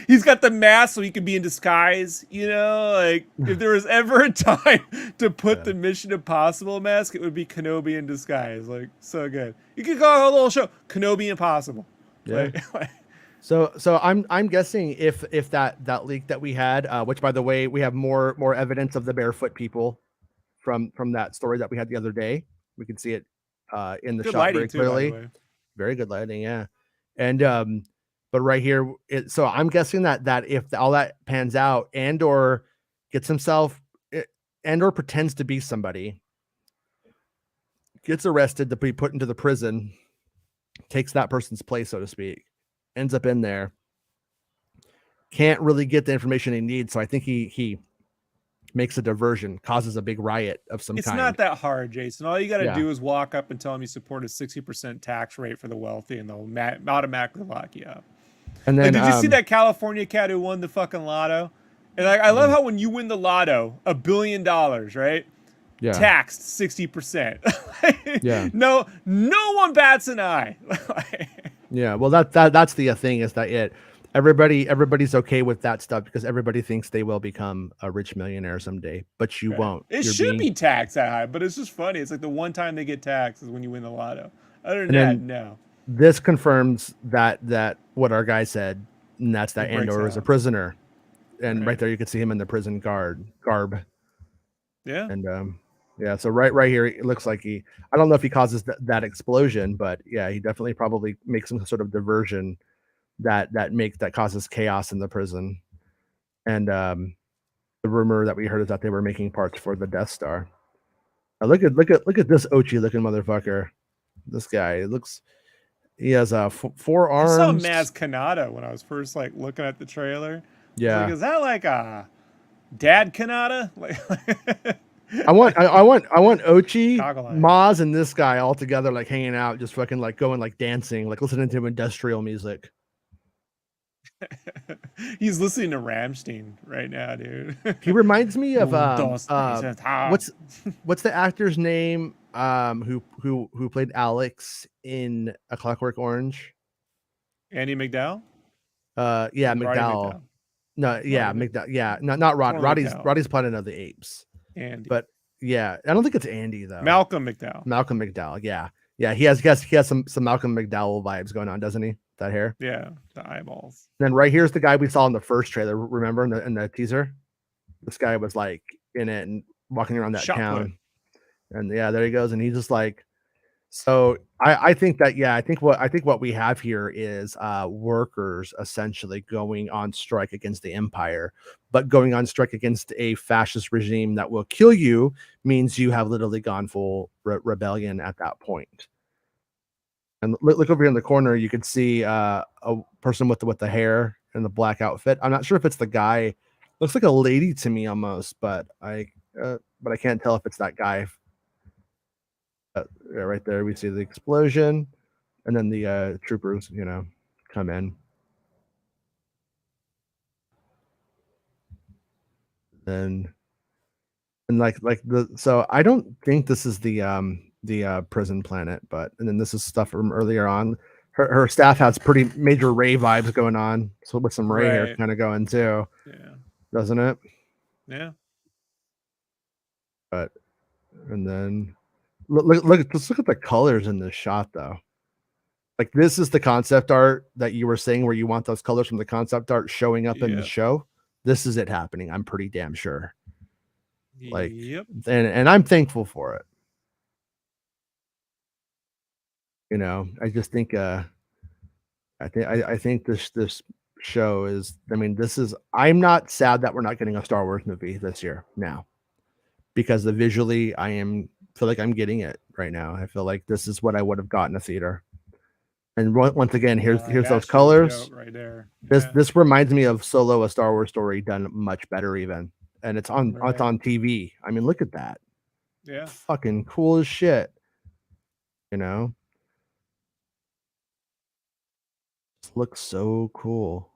He's got the mask so he can be in disguise. Like if there was ever a time to put the Mission Impossible mask, it would be Kenobi in disguise. Like so good. You could call a little show Kenobi Impossible. Yeah. So I'm guessing if that leak that we had, which by the way we have more evidence of the barefoot people from that story that we had the other day. We can see it in the good shot very clearly. Too, very good lighting, yeah. And but right here, so I'm guessing that if all that pans out, Andor pretends to be somebody, gets arrested to be put into the prison, takes that person's place, so to speak. Ends up in there, can't really get the information he needs, so I think he makes a diversion, causes a big riot of some kind. It's not that hard, Jason. All you got to do is walk up and tell them you support a 60% tax rate for the wealthy, and they'll automatically lock you up. And then, did you see that California cat who won the fucking lotto? And I love how when you win the lotto, $1 billion, right? Yeah. Taxed 60%. Yeah. No one bats an eye. Yeah, well, that's the thing is that it, everybody's okay with that stuff because everybody thinks they will become a rich millionaire someday, but you Right. won't. It You're should being, be taxed that high, but it's just funny. It's like the one time they get taxed is when you win the lotto. Other than and that, then no. this confirms that what our guy said, and that's that It breaks Andor is a out. prisoner, and right Right. there you can see him in the prison garb, Yeah. and yeah, so right here it looks like he. I don't know if he causes that explosion, but yeah, he definitely probably makes some sort of diversion that causes chaos in the prison, and the rumor that we heard is that they were making parts for the Death Star. Now look at this Ochi looking motherfucker. This guy looks. He has four I saw arms. Maz Kanata when I was first like looking at the trailer. I was Yeah, like, is that like a Dad Kanata? Like I want Ochi, Goggle eyes. Maz, and this guy all together, like hanging out, just fucking like going like dancing, like listening to industrial music. He's listening to Rammstein right now, dude. He reminds me of What's what's the actor's name who played Alex in A Clockwork Orange? Andy McDowell? Yeah, Roddy McDowell. No, yeah, Roddy McDowell. Yeah, not Rod. Norman McDowell. Roddy's Planet of the Apes. Andy. But yeah, I don't think it's Andy though. Malcolm McDowell. Malcolm McDowell. Yeah, yeah. He has some Malcolm McDowell vibes going on, doesn't he? That hair. Yeah, the eyeballs. And then right here's the guy we saw in the first trailer. Remember in the teaser, this guy was like in it and walking around that Shot town. Put. And yeah, there he goes, and he's just like. So I think that I think what we have here is workers essentially going on strike against the empire, but going on strike against a fascist regime that will kill you means you have literally gone full rebellion at that point. And look over here in the corner, you could see a person with the hair and the black outfit. I'm not sure if it's the guy. Looks like a lady to me almost, but I can't tell if it's that guy. Right there, we see the explosion, and then the troopers, come in. And so I don't think this is the prison planet, but and then this is stuff from earlier on. Her staff has pretty major Ray vibes going on, so with some Ray hair kind of going too. Yeah. Doesn't it? Yeah. But and then look at the colors in this shot though. Like this is the concept art that you were saying where you want those colors from the concept art showing up in the show. This is it happening. I'm pretty damn sure. Like, and I'm thankful for it. I just think I think this show is. I mean, I'm not sad that we're not getting a Star Wars movie this year now, because visually feel like I'm getting it right now. I feel like this is what I would have gotten in a theater. And once again, here's those colors right there. This reminds me of Solo: A Star Wars Story done much better even, and it's on TV. I mean, look at that. Yeah, fucking cool as shit. Looks so cool.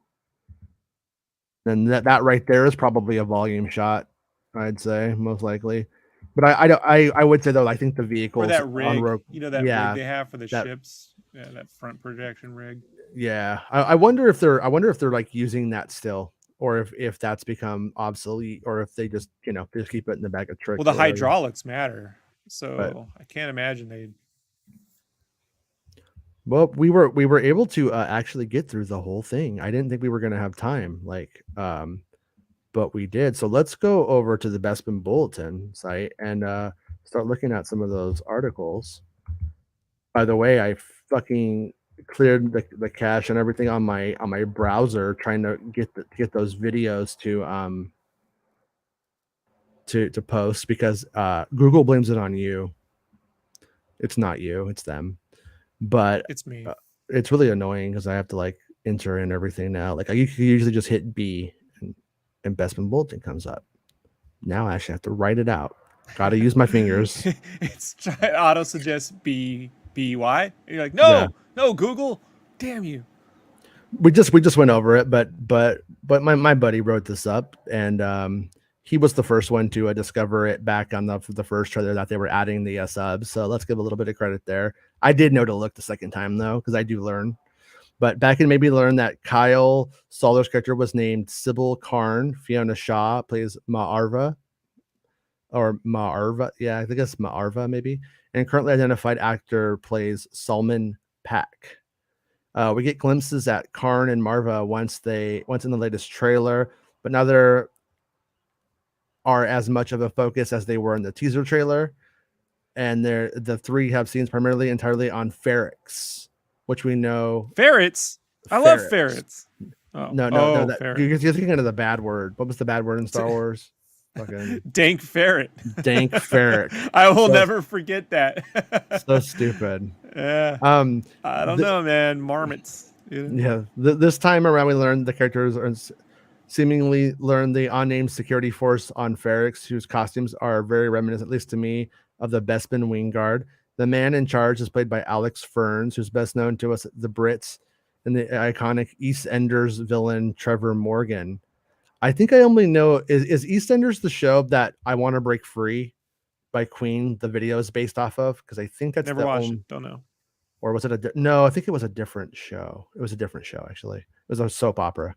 And that right there is probably a volume shot, I'd say, most likely. But I would say though, I think the vehicles or that rig, rig they have for the ships, that front projection rig. Yeah, I wonder if they're like using that still, or if that's become obsolete, or if they just they just keep it in the bag of tricks. Well, the hydraulics matter, so I can't imagine they'd. Well, we were able to actually get through the whole thing. I didn't think we were going to have time, but we did. So let's go over to the Bespin Bulletin site and start looking at some of those articles. By the way, I fucking cleared the cache and everything on my browser, trying to get those videos to post, because Google blames it on you. It's not you, it's them. But it's me. It's really annoying because I have to like enter in everything now. Like I usually just hit B and Bespin Bulletin comes up. Now I actually have to write it out. Got to use my fingers. It's auto suggests BY. And you're like, no, Google, damn you. We just went over it, but my buddy wrote this up, and he was the first one to discover it back on the first trailer that they were adding the subs. So let's give a little bit of credit there. I did know to look the second time though, because I do learn. But back in maybe learned that Kyle Solar's character was named Sybil Karn. Fiona Shaw plays Ma'arva or Ma'arva. Yeah, I think it's Ma'arva maybe. And currently identified actor plays Salman Pack. We get glimpses at Karn and Marva once in the latest trailer, but now there are as much of a focus as they were in the teaser trailer. And the three have scenes primarily entirely on ferrets, which we know. Ferrets? I love ferrets. Oh. No. You're Ferrets. thinking of the bad word. What was the bad word in Star Wars? Fucking dank ferret. Dank ferret. I will never forget that. So stupid. Yeah. I don't know, man. Marmots. Yeah. This time around, we learned the characters are seemingly learned the unnamed security force on Ferrix, whose costumes are very reminiscent, at least to me, of the Bespin Wingguard. The man in charge is played by Alex Ferns, who's best known to us, the Brits, and the iconic EastEnders villain Trevor Morgan. I think I only know is EastEnders the show that I Want to Break Free by Queen, the video is based off of? Because I think that's never watched it. Don't know. Or was it no? I think it was a different show. It was a different show actually. It was a soap opera,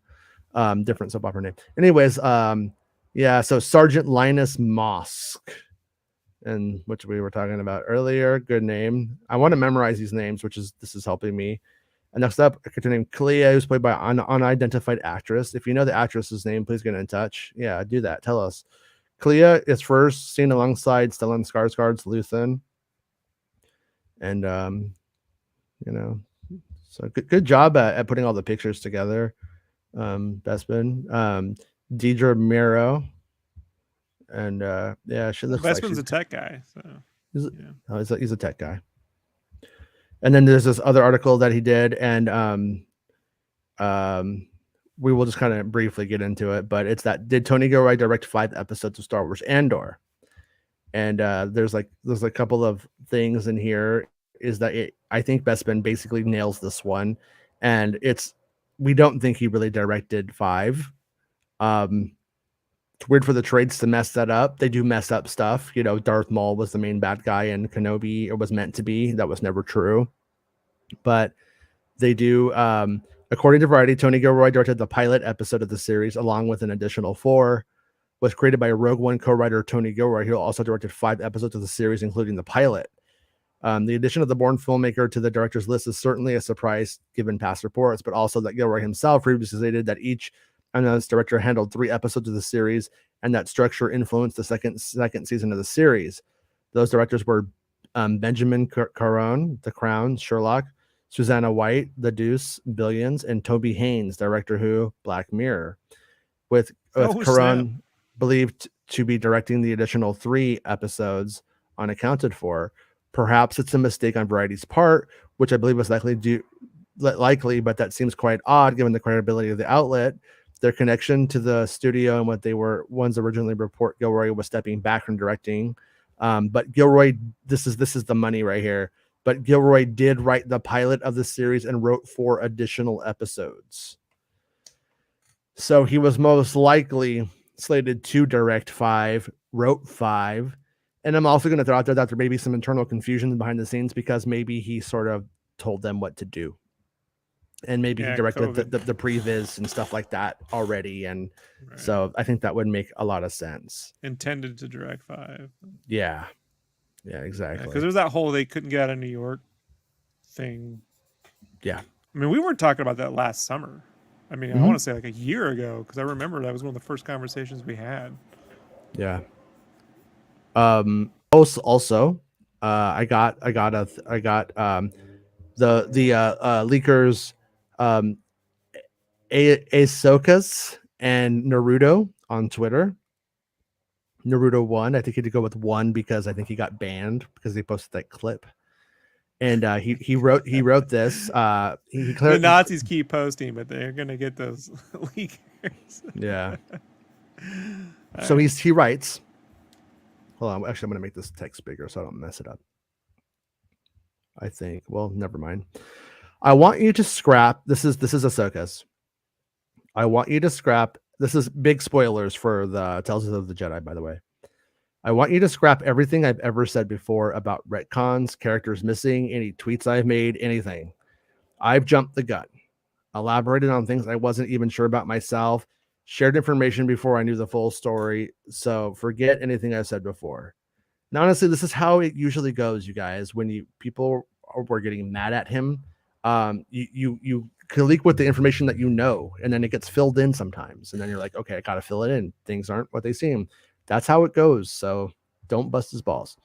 different soap opera name. Anyways, yeah. So Sergeant Linus Mosk, and which we were talking about earlier. Good name. I want to memorize these names, this is helping me. And next up, a character named Clea, who's played by an unidentified actress. If you know the actress's name, please get in touch. Yeah, do that. Tell us. Clea is first seen alongside Stellan Skarsgård's Luthen. And, so good job at putting all the pictures together. Bespin. Deidre Mero. And, yeah, she looks Bespin's a tech guy. So, he's a tech guy. And then there's this other article that he did, and we will just kind of briefly get into it. But it's that did Tony Gilroy direct 5 episodes of Star Wars Andor? And there's a couple of things in here. Is that I think Bespin basically nails this one, and we don't think he really directed 5. It's weird for the trades to mess that up. They do mess up stuff. Darth Maul was the main bad guy and Kenobi. It was meant to be. That was never true. But they do. According to Variety, Tony Gilroy directed the pilot episode of the series, along with an additional 4. Was created by Rogue One co-writer Tony Gilroy. He also directed 5 episodes of the series, including the pilot. The addition of the Bourne filmmaker to the director's list is certainly a surprise given past reports, but also that Gilroy himself previously stated that each announced director handled 3 episodes of the series, and that structure influenced the second season of the series. Those directors were Benjamin Caron, The Crown, Sherlock, Susanna White, The Deuce, Billions, and Toby Haynes, Director Who, Black Mirror. With Caron believed to be directing the additional 3 episodes unaccounted for. Perhaps it's a mistake on Variety's part, which I believe was likely, but that seems quite odd given the credibility of the outlet. Their connection to the studio and what they were ones originally report Gilroy was stepping back from directing. But Gilroy, this is the money right here. But Gilroy did write the pilot of the series and wrote 4 additional episodes. So he was most likely slated to direct 5, wrote 5. And I'm also going to throw out there that there may be some internal confusion behind the scenes because maybe he sort of told them what to do. And maybe he directed the previs and stuff like that already. And so I think that would make a lot of sense. Intended to direct 5. Yeah. Yeah, exactly. Because there's that whole they couldn't get out of New York thing. Yeah. I mean, we weren't talking about that last summer. I mean, I want to say like a year ago, because I remember that was one of the first conversations we had. Yeah. Also, I got the leakers, Ahsoka's and Naruto on Twitter. Naruto 1. I think he had to go with 1 because I think he got banned because they posted that clip. And he wrote this. The Nazis keep posting, but they're gonna get those leakers. Yeah. So he writes. Hold on. Actually, I'm gonna make this text bigger so I don't mess it up. I think. Well, never mind. I want you to scrap. This is Ahsoka's. I want you to scrap. This is big spoilers for the Tales of the Jedi, by the way. I want you to scrap everything I've ever said before about retcons, characters missing, any tweets I've made, anything. I've jumped the gun. elaborated on things I wasn't even sure about myself, shared information before I knew the full story. So forget anything I've said before. And honestly, this is how it usually goes, you guys. When people were getting mad at him, you can leak with the information that you know, and then it gets filled in sometimes, and then you're like, okay, I gotta fill it in. Things aren't what they seem. That's how it goes. So don't bust his balls.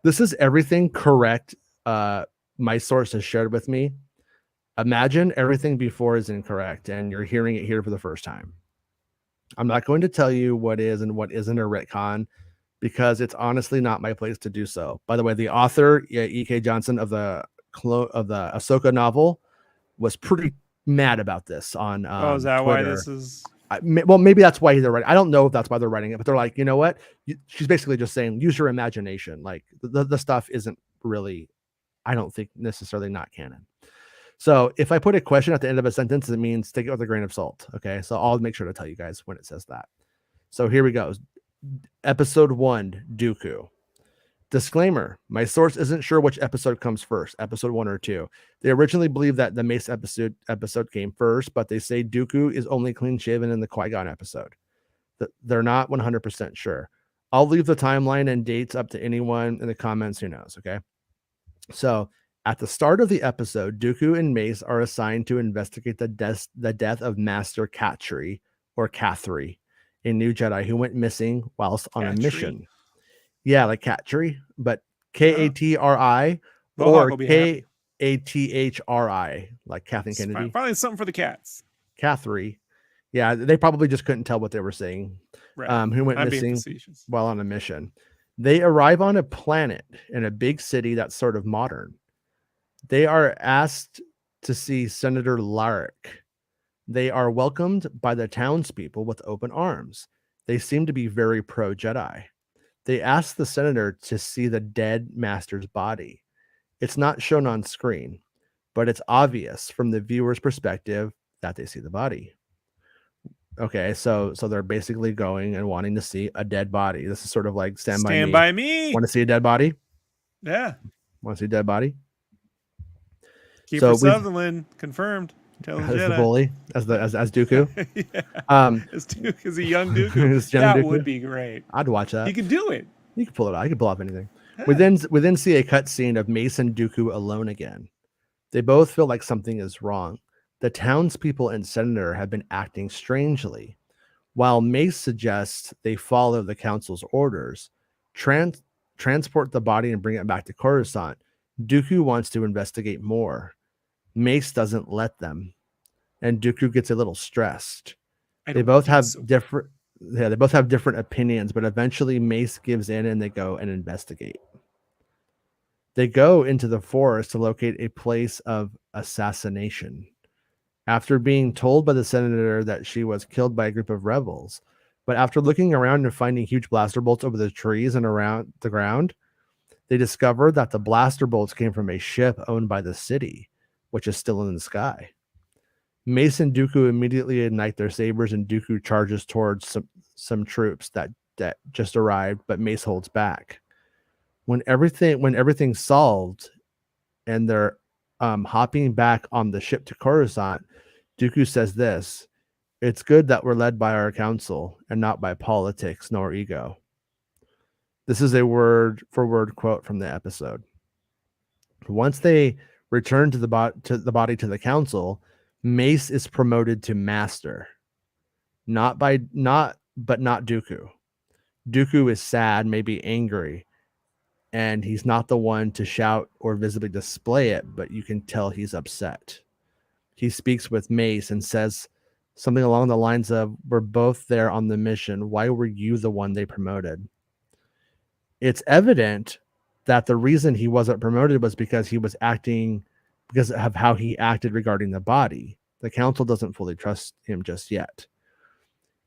This is everything correct. My source has shared with me. Imagine everything before is incorrect, and you're hearing it here for the first time. I'm not going to tell you what is and what isn't a retcon, because it's honestly not my place to do so. By the way, the author, E.K. Johnson of the Ahsoka novel, was pretty mad about this on Is that Twitter. why this is? Well, maybe that's why they're writing. I don't know if that's why they're writing it, but they're like, you know what? She's basically just saying, use your imagination. Like the stuff isn't really, I don't think, necessarily not canon. So if I put a question at the end of a sentence, it means take it with a grain of salt. Okay, so I'll make sure to tell you guys when it says that. So here we go. Episode 1, Dooku. Disclaimer, my source isn't sure which episode comes first, episode 1 or 2. They originally believed that the Mace episode came first, but they say Dooku is only clean-shaven in the Qui-Gon episode. They're not 100% sure. I'll leave the timeline and dates up to anyone in the comments who knows, okay? So at the start of the episode, Dooku and Mace are assigned to investigate the death of Master Katri, or Cathri, a new Jedi who went missing whilst on a mission. Yeah, like Katri, but Katri or Kathri, like Kathleen Kennedy. Finally, something for the cats. Cathri. Yeah, they probably just couldn't tell what they were saying. Right. Who went missing while on a mission. They arrive on a planet in a big city that's sort of modern. They are asked to see Senator Larrick. They are welcomed by the townspeople with open arms. They seem to be very pro-Jedi. They ask the senator to see the dead master's body. It's not shown on screen, but it's obvious from the viewer's perspective that they see the body. Okay, so they're basically going and wanting to see a dead body. This is sort of like Stand By Me. Want to see a dead body? Yeah. Want to see a dead body? Kiefer Sutherland confirmed. As the bully, as Dooku. Yeah. As a young Dooku. That would be great. I'd watch that. You could do it. You could pull it out. You could pull off anything. Yeah. We then see a cutscene of Mace and Dooku alone again. They both feel like something is wrong. The townspeople and senator have been acting strangely. While Mace suggests they follow the council's orders, transport the body and bring it back to Coruscant, Dooku wants to investigate more. Mace doesn't let them, and Dooku gets a little stressed. They both have different opinions, but eventually Mace gives in and they go and investigate. They go into the forest to locate a place of assassination. After being told by the senator that she was killed by a group of rebels, but after looking around and finding huge blaster bolts over the trees and around the ground, they discover that the blaster bolts came from a ship owned by the city, which is still in the sky. Mace and Dooku immediately ignite their sabers, and Dooku charges towards some troops that just arrived, but Mace holds back. When everything's solved and they're hopping back on the ship to Coruscant, Dooku says this: "It's good that we're led by our council and not by politics nor ego." This is a word-for-word quote from the episode. Once they return to the body to the council, Mace is promoted to master. Not Dooku. Dooku is sad, maybe angry, and he's not the one to shout or visibly display it, but you can tell he's upset. He speaks with Mace and says something along the lines of, "We're both there on the mission. Why were you the one they promoted?" It's evident that the reason he wasn't promoted was because he was acting because of how he acted regarding the body. The council doesn't fully trust him just yet.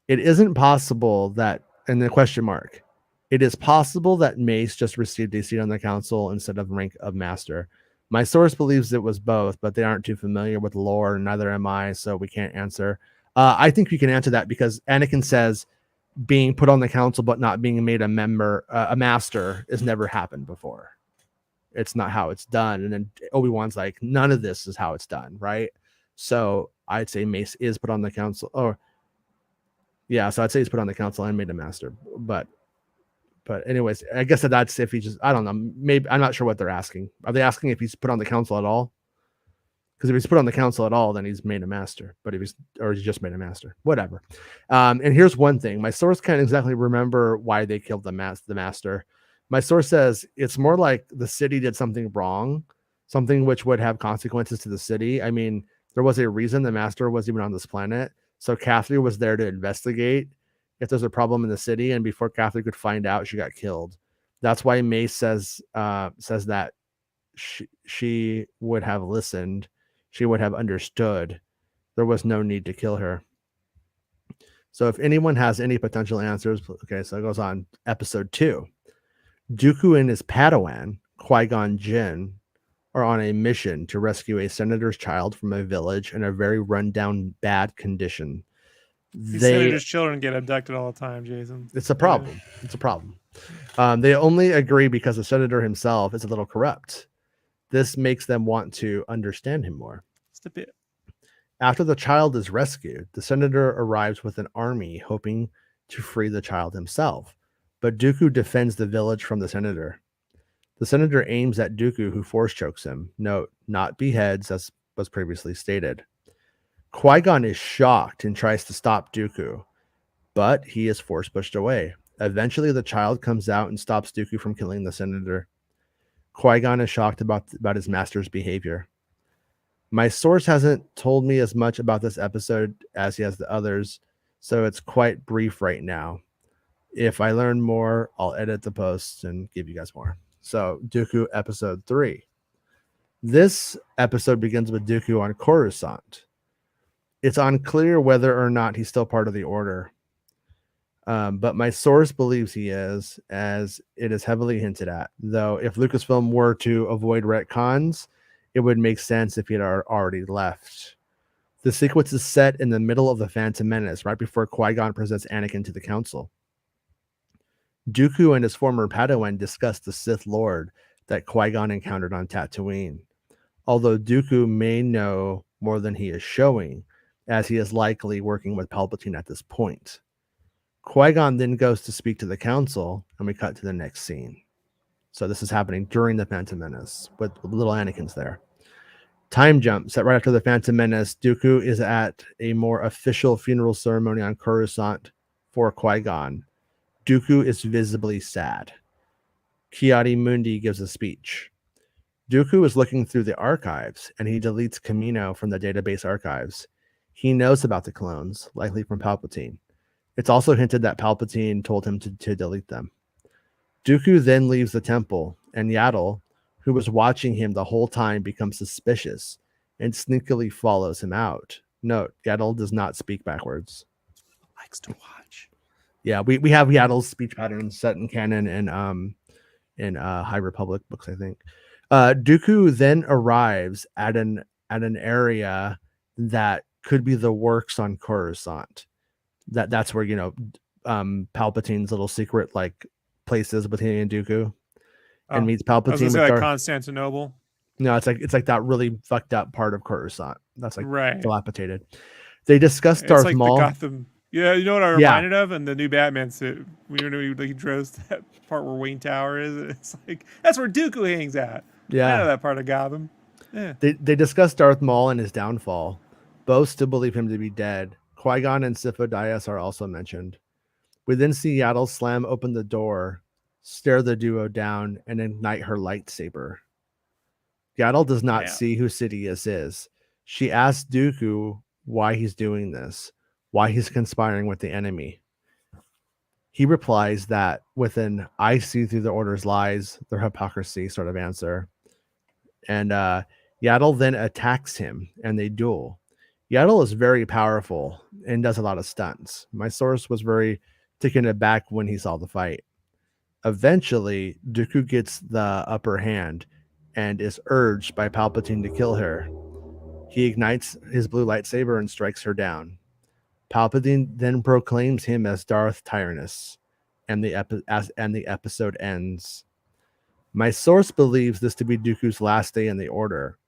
It isn't possible that, and the question mark, it is possible that Mace just received a seat on the council instead of rank of master. My source believes it was both, but they aren't too familiar with lore, and neither am I, so we can't answer. I think we can answer that because Anakin says being put on the council but not being made a member, a master, has never happened before. It's not how it's done. And then Obi-Wan's like, none of this is how it's done, right? So I'd say Mace is put on the council. Or yeah, so I'd say he's put on the council and made a master. But anyways, I guess that's if he just, I don't know. Maybe I'm not sure what they're asking. Are they asking if he's put on the council at all? Because if he's put on the council at all, then he's made a master. But if he's just made a master, whatever. And here's one thing: my source can't exactly remember why they killed the master. My source says it's more like the city did something wrong, something which would have consequences to the city. I mean, there was a reason the master was even on this planet. So Catherine was there to investigate if there's a problem in the city, and before Catherine could find out, she got killed. That's why Mace says that she would have listened, she would have understood. There was no need to kill her. So if anyone has any potential answers, okay, so it goes on. Episode 2. Dooku and his Padawan, Qui-Gon Jinn, are on a mission to rescue a senator's child from a village in a very rundown, bad condition. These senators' children get abducted all the time, Jason. It's a problem. Yeah. It's a problem. They only agree because the senator himself is a little corrupt. This makes them want to understand him more. Just a bit. After the child is rescued, the senator arrives with an army hoping to free the child himself. But Dooku defends the village from the senator. The senator aims at Dooku, who force chokes him. Note, not beheads, as was previously stated. Qui-Gon is shocked and tries to stop Dooku, but he is force pushed away. Eventually, the child comes out and stops Dooku from killing the senator. Qui-Gon is shocked about his master's behavior. My source hasn't told me as much about this episode as he has the others, so it's quite brief right now. If I learn more, I'll edit the posts and give you guys more. So, Dooku episode 3. This episode begins with Dooku on Coruscant. It's unclear whether or not he's still part of the Order. But my source believes he is, as it is heavily hinted at. Though, if Lucasfilm were to avoid retcons, it would make sense if he had already left. The sequence is set in the middle of the Phantom Menace, right before Qui-Gon presents Anakin to the Council. Dooku and his former Padawan discuss the Sith Lord that Qui-Gon encountered on Tatooine. Although Dooku may know more than he is showing, as he is likely working with Palpatine at this point. Qui-Gon then goes to speak to the Council, and we cut to the next scene. So this is happening during the Phantom Menace, with little Anakin's there. Time jump, set right after the Phantom Menace. Dooku is at a more official funeral ceremony on Coruscant for Qui-Gon. Dooku is visibly sad. Ki-Adi-Mundi gives a speech. Dooku is looking through the archives, and he deletes Kamino from the database archives. He knows about the clones, likely from Palpatine. It's also hinted that Palpatine told him to delete them. Dooku then leaves the temple, and Yaddle, who was watching him the whole time, becomes suspicious and sneakily follows him out. Note, Yaddle does not speak backwards. Likes to watch. Yeah, we have Yaddle's speech patterns set in canon and in High Republic books, I think. Dooku then arrives at an area that could be the works on Coruscant. That's where, you know, Palpatine's little secret like places with him and Dooku, and meets Palpatine. I was gonna say like Constantinople. No, it's like that really fucked up part of Coruscant. That's like right. Dilapidated. They discuss Darth Maul. Gotham. Yeah, you know what I reminded of in the new Batman suit. We he drove to that part where Wayne Tower is. It's like that's where Dooku hangs out. Yeah, I know that part of Gotham. Yeah. They discuss Darth Maul and his downfall. Both still believe him to be dead. Qui-Gon and Sifo Dyas are also mentioned. We then see Yaddle slam open the door, stare the duo down, and ignite her lightsaber. Yaddle does not see who Sidious is. She asks Dooku why he's doing this, why he's conspiring with the enemy. He replies that with an "I see through the Order's lies, their hypocrisy" sort of answer. And Yaddle then attacks him, and they duel. Yaddle is very powerful and does a lot of stunts. My source was very taken aback when he saw the fight. Eventually, Dooku gets the upper hand and is urged by Palpatine to kill her. He ignites his blue lightsaber and strikes her down. Palpatine then proclaims him as Darth Tyrannus, and the episode ends. My source believes this to be Dooku's last day in the Order.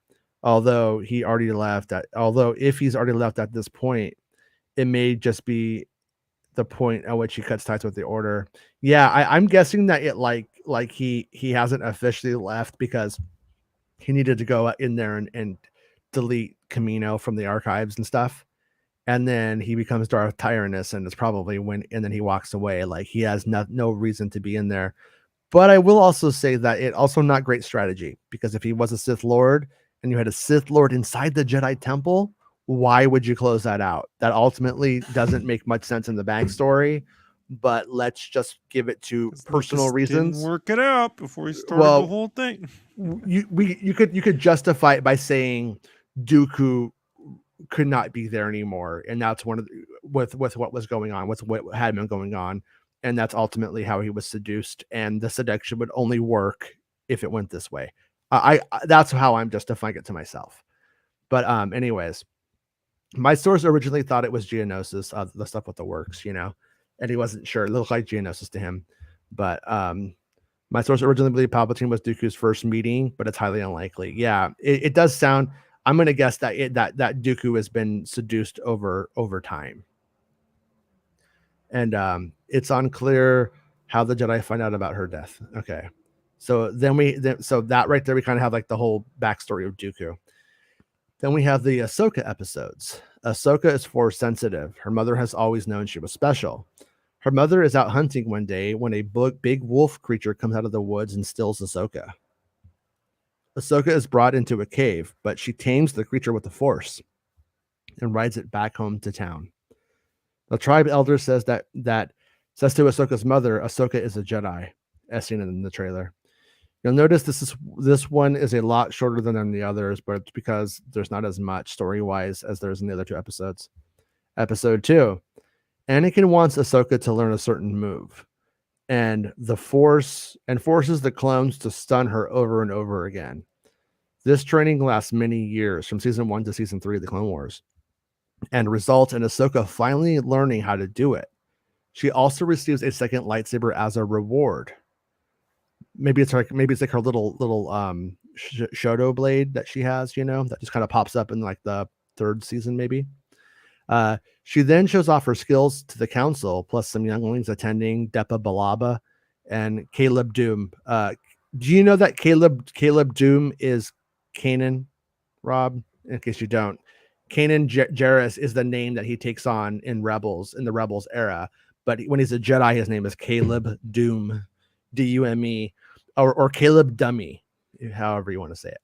Although if he's already left at this point, it may just be the point at which he cuts ties with the Order. Yeah, I'm guessing that it like he hasn't officially left because he needed to go in there and delete Camino from the archives and stuff. And then he becomes Darth Tyrannus, and it's probably and then he walks away. Like he has no reason to be in there. But I will also say that it also not great strategy, because if he was a Sith Lord and you had a Sith Lord inside the Jedi Temple, why would you close that out? That ultimately doesn't make much sense in the backstory. But let's just give it to personal reasons. Didn't work it out before he started the whole thing. You could justify it by saying Dooku could not be there anymore, and that's one of with what was going on, with what had been going on, and that's ultimately how he was seduced, and the seduction would only work if it went this way. I that's how I'm justifying it to myself. But anyways, my source originally thought it was Geonosis, the stuff with the works, and he wasn't sure. It looked like Geonosis to him, but my source originally believed Palpatine was Dooku's first meeting, but it's highly unlikely. Yeah, it does sound. I'm going to guess that that Dooku has been seduced over time, and it's unclear how the Jedi find out about her death. Okay, so so that right there, we kind of have like the whole backstory of Dooku. Then we have the Ahsoka episodes. Ahsoka is Force sensitive. Her mother has always known she was special. Her mother is out hunting one day when a big wolf creature comes out of the woods and steals Ahsoka. Ahsoka is brought into a cave, but she tames the creature with the Force and rides it back home to town. The tribe elder says to Ahsoka's mother, Ahsoka is a Jedi, as seen in the trailer. You'll notice this one is a lot shorter than the others, but it's because there's not as much story-wise as there's in the other two episodes. Episode 2. Anakin wants Ahsoka to learn a certain move, and forces the clones to stun her over and over again. This training lasts many years, from season 1 to season 3 of the Clone Wars, and results in Ahsoka finally learning how to do it. She also receives a second lightsaber as a reward. Maybe it's like her little Shoto blade that she has, that just kind of pops up in like the 3rd season, maybe. She then shows off her skills to the council, plus some younglings attending, Depa Balaba and Caleb Doom. Do you know that Caleb Doom is Kanan, Rob? In case you don't, Kanan Jarrus is the name that he takes on in the Rebels era. But when he's a Jedi, his name is Caleb Doom, Dume, or Caleb Dummy, however you want to say it.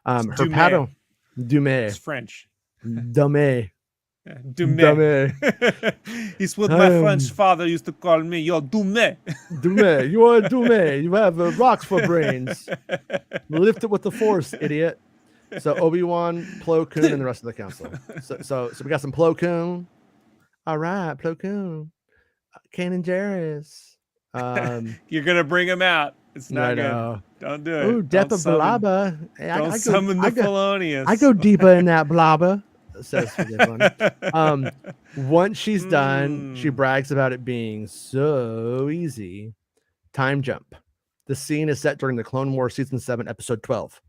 Her Padawan, Dume. It's French. Dume. Dume. It's what my French father used to call me. Yo, Dume. Dume. You are Dume. You have rocks for brains. Lift it with the Force, idiot. So Obi-Wan, Plo Koon, and the rest of the council. So we got some Plo Koon. All right, Plo Koon. Kanan Jarrus. You're gonna bring him out. It's not good. Don't do it. Ooh, Death of Blabba. Don't summon the Felonious. I go deeper in that Blabba. Says once she's done, she brags about it being so easy. Time jump. The scene is set during the Clone Wars Season 7, Episode 12.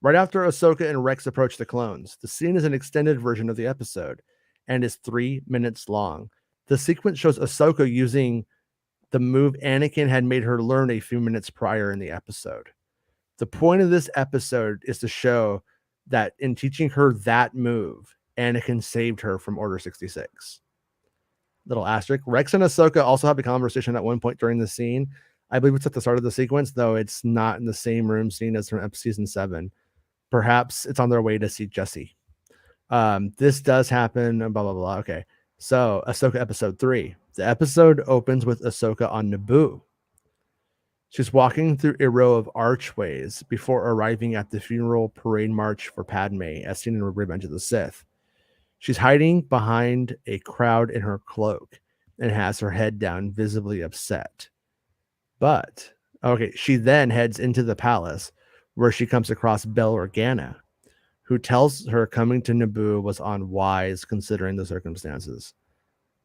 Right after Ahsoka and Rex approach the clones, the scene is an extended version of the episode and is 3 minutes long. The sequence shows Ahsoka using the move Anakin had made her learn a few minutes prior in the episode. The point of this episode is to show that in teaching her that move, Anakin saved her from Order 66. Little asterisk. Rex and Ahsoka also have a conversation at one point during the scene. I believe it's at the start of the sequence, though it's not in the same room scene as from season 7. Perhaps it's on their way to see Jesse. This does happen, blah, blah, blah. Okay. So, Ahsoka Episode 3. The episode opens with Ahsoka on Naboo. She's walking through a row of archways before arriving at the funeral parade march for Padme, as seen in Revenge of the Sith. She's hiding behind a crowd in her cloak and has her head down, visibly upset. But, she then heads into the palace, where she comes across Bail Organa, who tells her coming to Naboo was unwise considering the circumstances.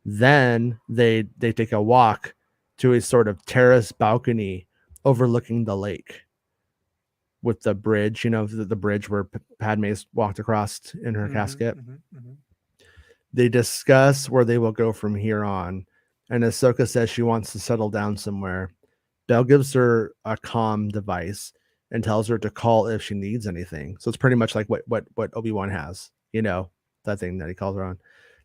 Then they take a walk to a sort of terrace balcony overlooking the lake. with the bridge, the bridge where Padme's walked across in her casket. They discuss where they will go from here on, and Ahsoka says she wants to settle down somewhere. Bell gives her a comm device and tells her to call if she needs anything. So it's pretty much like what Obi-Wan has, that thing that he calls her on.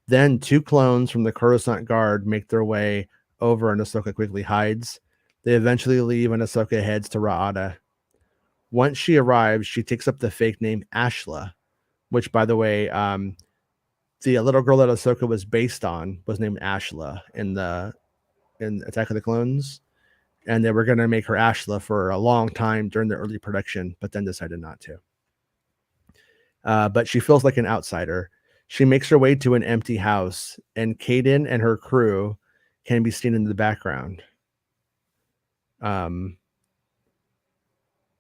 Then 2 clones from the Coruscant Guard make their way over, and Ahsoka quickly hides. They eventually leave, and Ahsoka heads to Ra'ada. Once she arrives, she takes up the fake name Ashla, which, by the way, the little girl that Ahsoka was based on was named Ashla in Attack of the Clones, and they were going to make her Ashla for a long time during the early production, but then decided not to. But she feels like an outsider. She makes her way to an empty house, and Kaden and her crew can be seen in the background.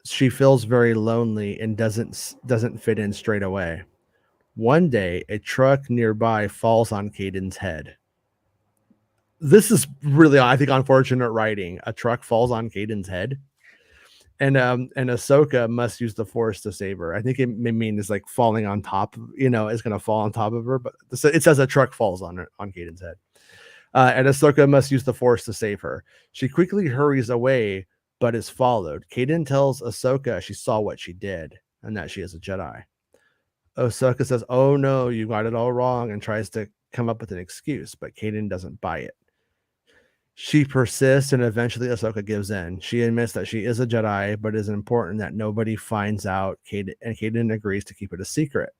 She feels very lonely and doesn't fit in straight away. One day, a truck nearby falls on Kaden's head. This is really, I think, unfortunate writing. A truck falls on Kaden's head, and Ahsoka must use the Force to save her. I think it means like falling on top. Is going to fall on top of her, but it says a truck falls on Kaden's head, and Ahsoka must use the Force to save her. She quickly hurries away, but is followed. Kaden tells Ahsoka she saw what she did and that she is a Jedi. Ahsoka says, "Oh no, you got it all wrong," and tries to come up with an excuse, but Kaden doesn't buy it. She persists, and eventually Ahsoka gives in. She admits that she is a Jedi, but it is important that nobody finds out, and Kaden agrees to keep it a secret.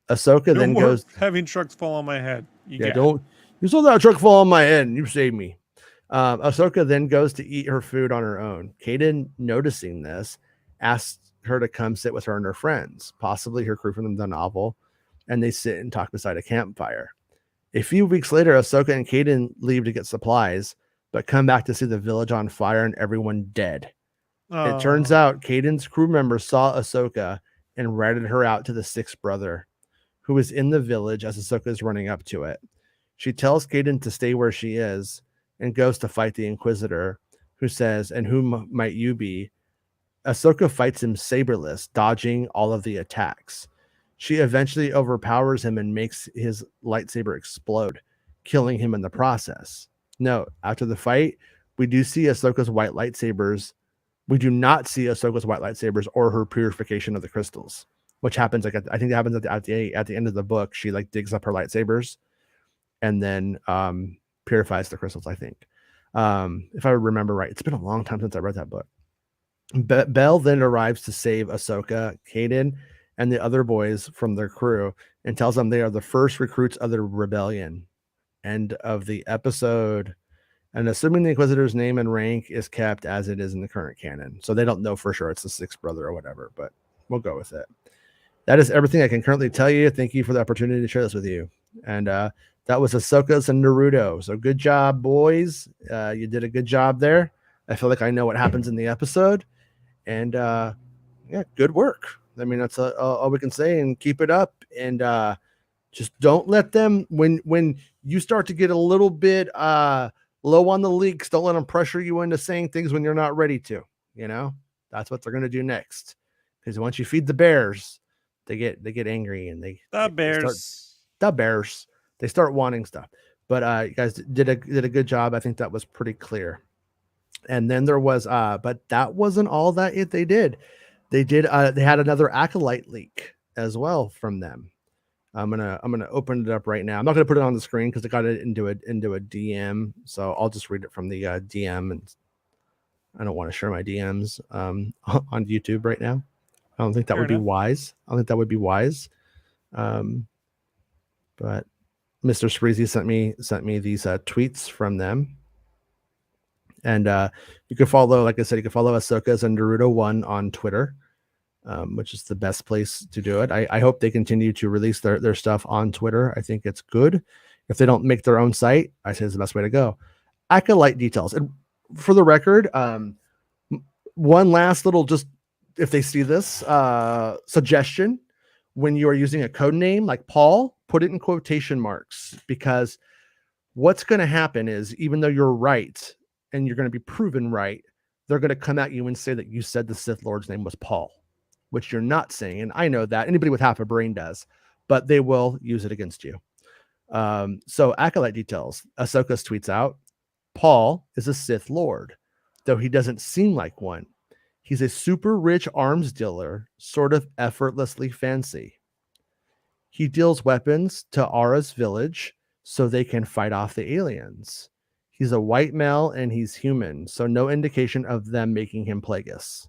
Ahsoka then goes, having trucks fall on my head. You saw that truck fall on my head, and you saved me. Ahsoka then goes to eat her food on her own. Kaden, noticing this, asks her to come sit with her and her friends, possibly her crew from the novel, and they sit and talk beside a campfire. A few weeks later, Ahsoka and Kaden leave to get supplies, but come back to see the village on fire and everyone dead. It turns out Kaden's crew members saw Ahsoka and ratted her out to the 6th brother, who is in the village as Ahsoka is running up to it. She tells Kaden to stay where she is and goes to fight the Inquisitor, who says, "And who might you be?" Ahsoka fights him saberless, dodging all of the attacks. She eventually overpowers him and makes his lightsaber explode, killing him in the process. No, after the fight, we do see Ahsoka's white lightsabers. We do not see Ahsoka's white lightsabers or her purification of the crystals, which happens I think it happens at the end of the book. She digs up her lightsabers and then purifies the crystals, I think. If I remember right. It's been a long time since I read that book. Bell then arrives to save Ahsoka, Kaden, and the other boys from their crew, and tells them they are the first recruits of the rebellion. End of the episode. And assuming the Inquisitor's name and rank is kept as it is in the current canon. So they don't know for sure it's the 6th brother or whatever, but we'll go with it. That is everything I can currently tell you. Thank you for the opportunity to share this with you. And that was Ahsoka's and Naruto. So good job, boys. You did a good job there. I feel like I know what happens in the episode. And good work. I mean, that's all we can say, and keep it up. And just don't let them, when you start to get a little bit low on the leaks, don't let them pressure you into saying things when you're not ready to. That's what they're going to do next. Because once you feed the bears, they get angry, and they start wanting stuff. But you guys did a good job. I think that was pretty clear. And then there was but that wasn't all that they did. They had another Acolyte leak as well from them. I'm gonna open it up right now. I'm not gonna put it on the screen because I got it into a DM, so I'll just read it from the DM, and I don't want to share my DMs on YouTube right now. I don't think that would be wise. But Mr. Spreezy sent me these tweets from them. And you can follow, like I said, you can follow Ahsoka's and Naruto1 on Twitter, which is the best place to do it. I hope they continue to release their stuff on Twitter. I think it's good. If they don't make their own site, I say it's the best way to go. Acolyte details. And for the record, one last little, just if they see this suggestion, when you are using a code name like Paul, put it in quotation marks, because what's going to happen is, even though you're right and you're going to be proven right, they're going to come at you and say that you said the Sith Lord's name was Paul, which you're not saying. And I know that anybody with half a brain does, but they will use it against you. So Acolyte details, Ahsoka tweets out, Paul is a Sith Lord, though he doesn't seem like one. He's a super rich arms dealer, sort of effortlessly fancy. He deals weapons to Ara's village so they can fight off the aliens. He's a white male and he's human, so no indication of them making him Plagueis.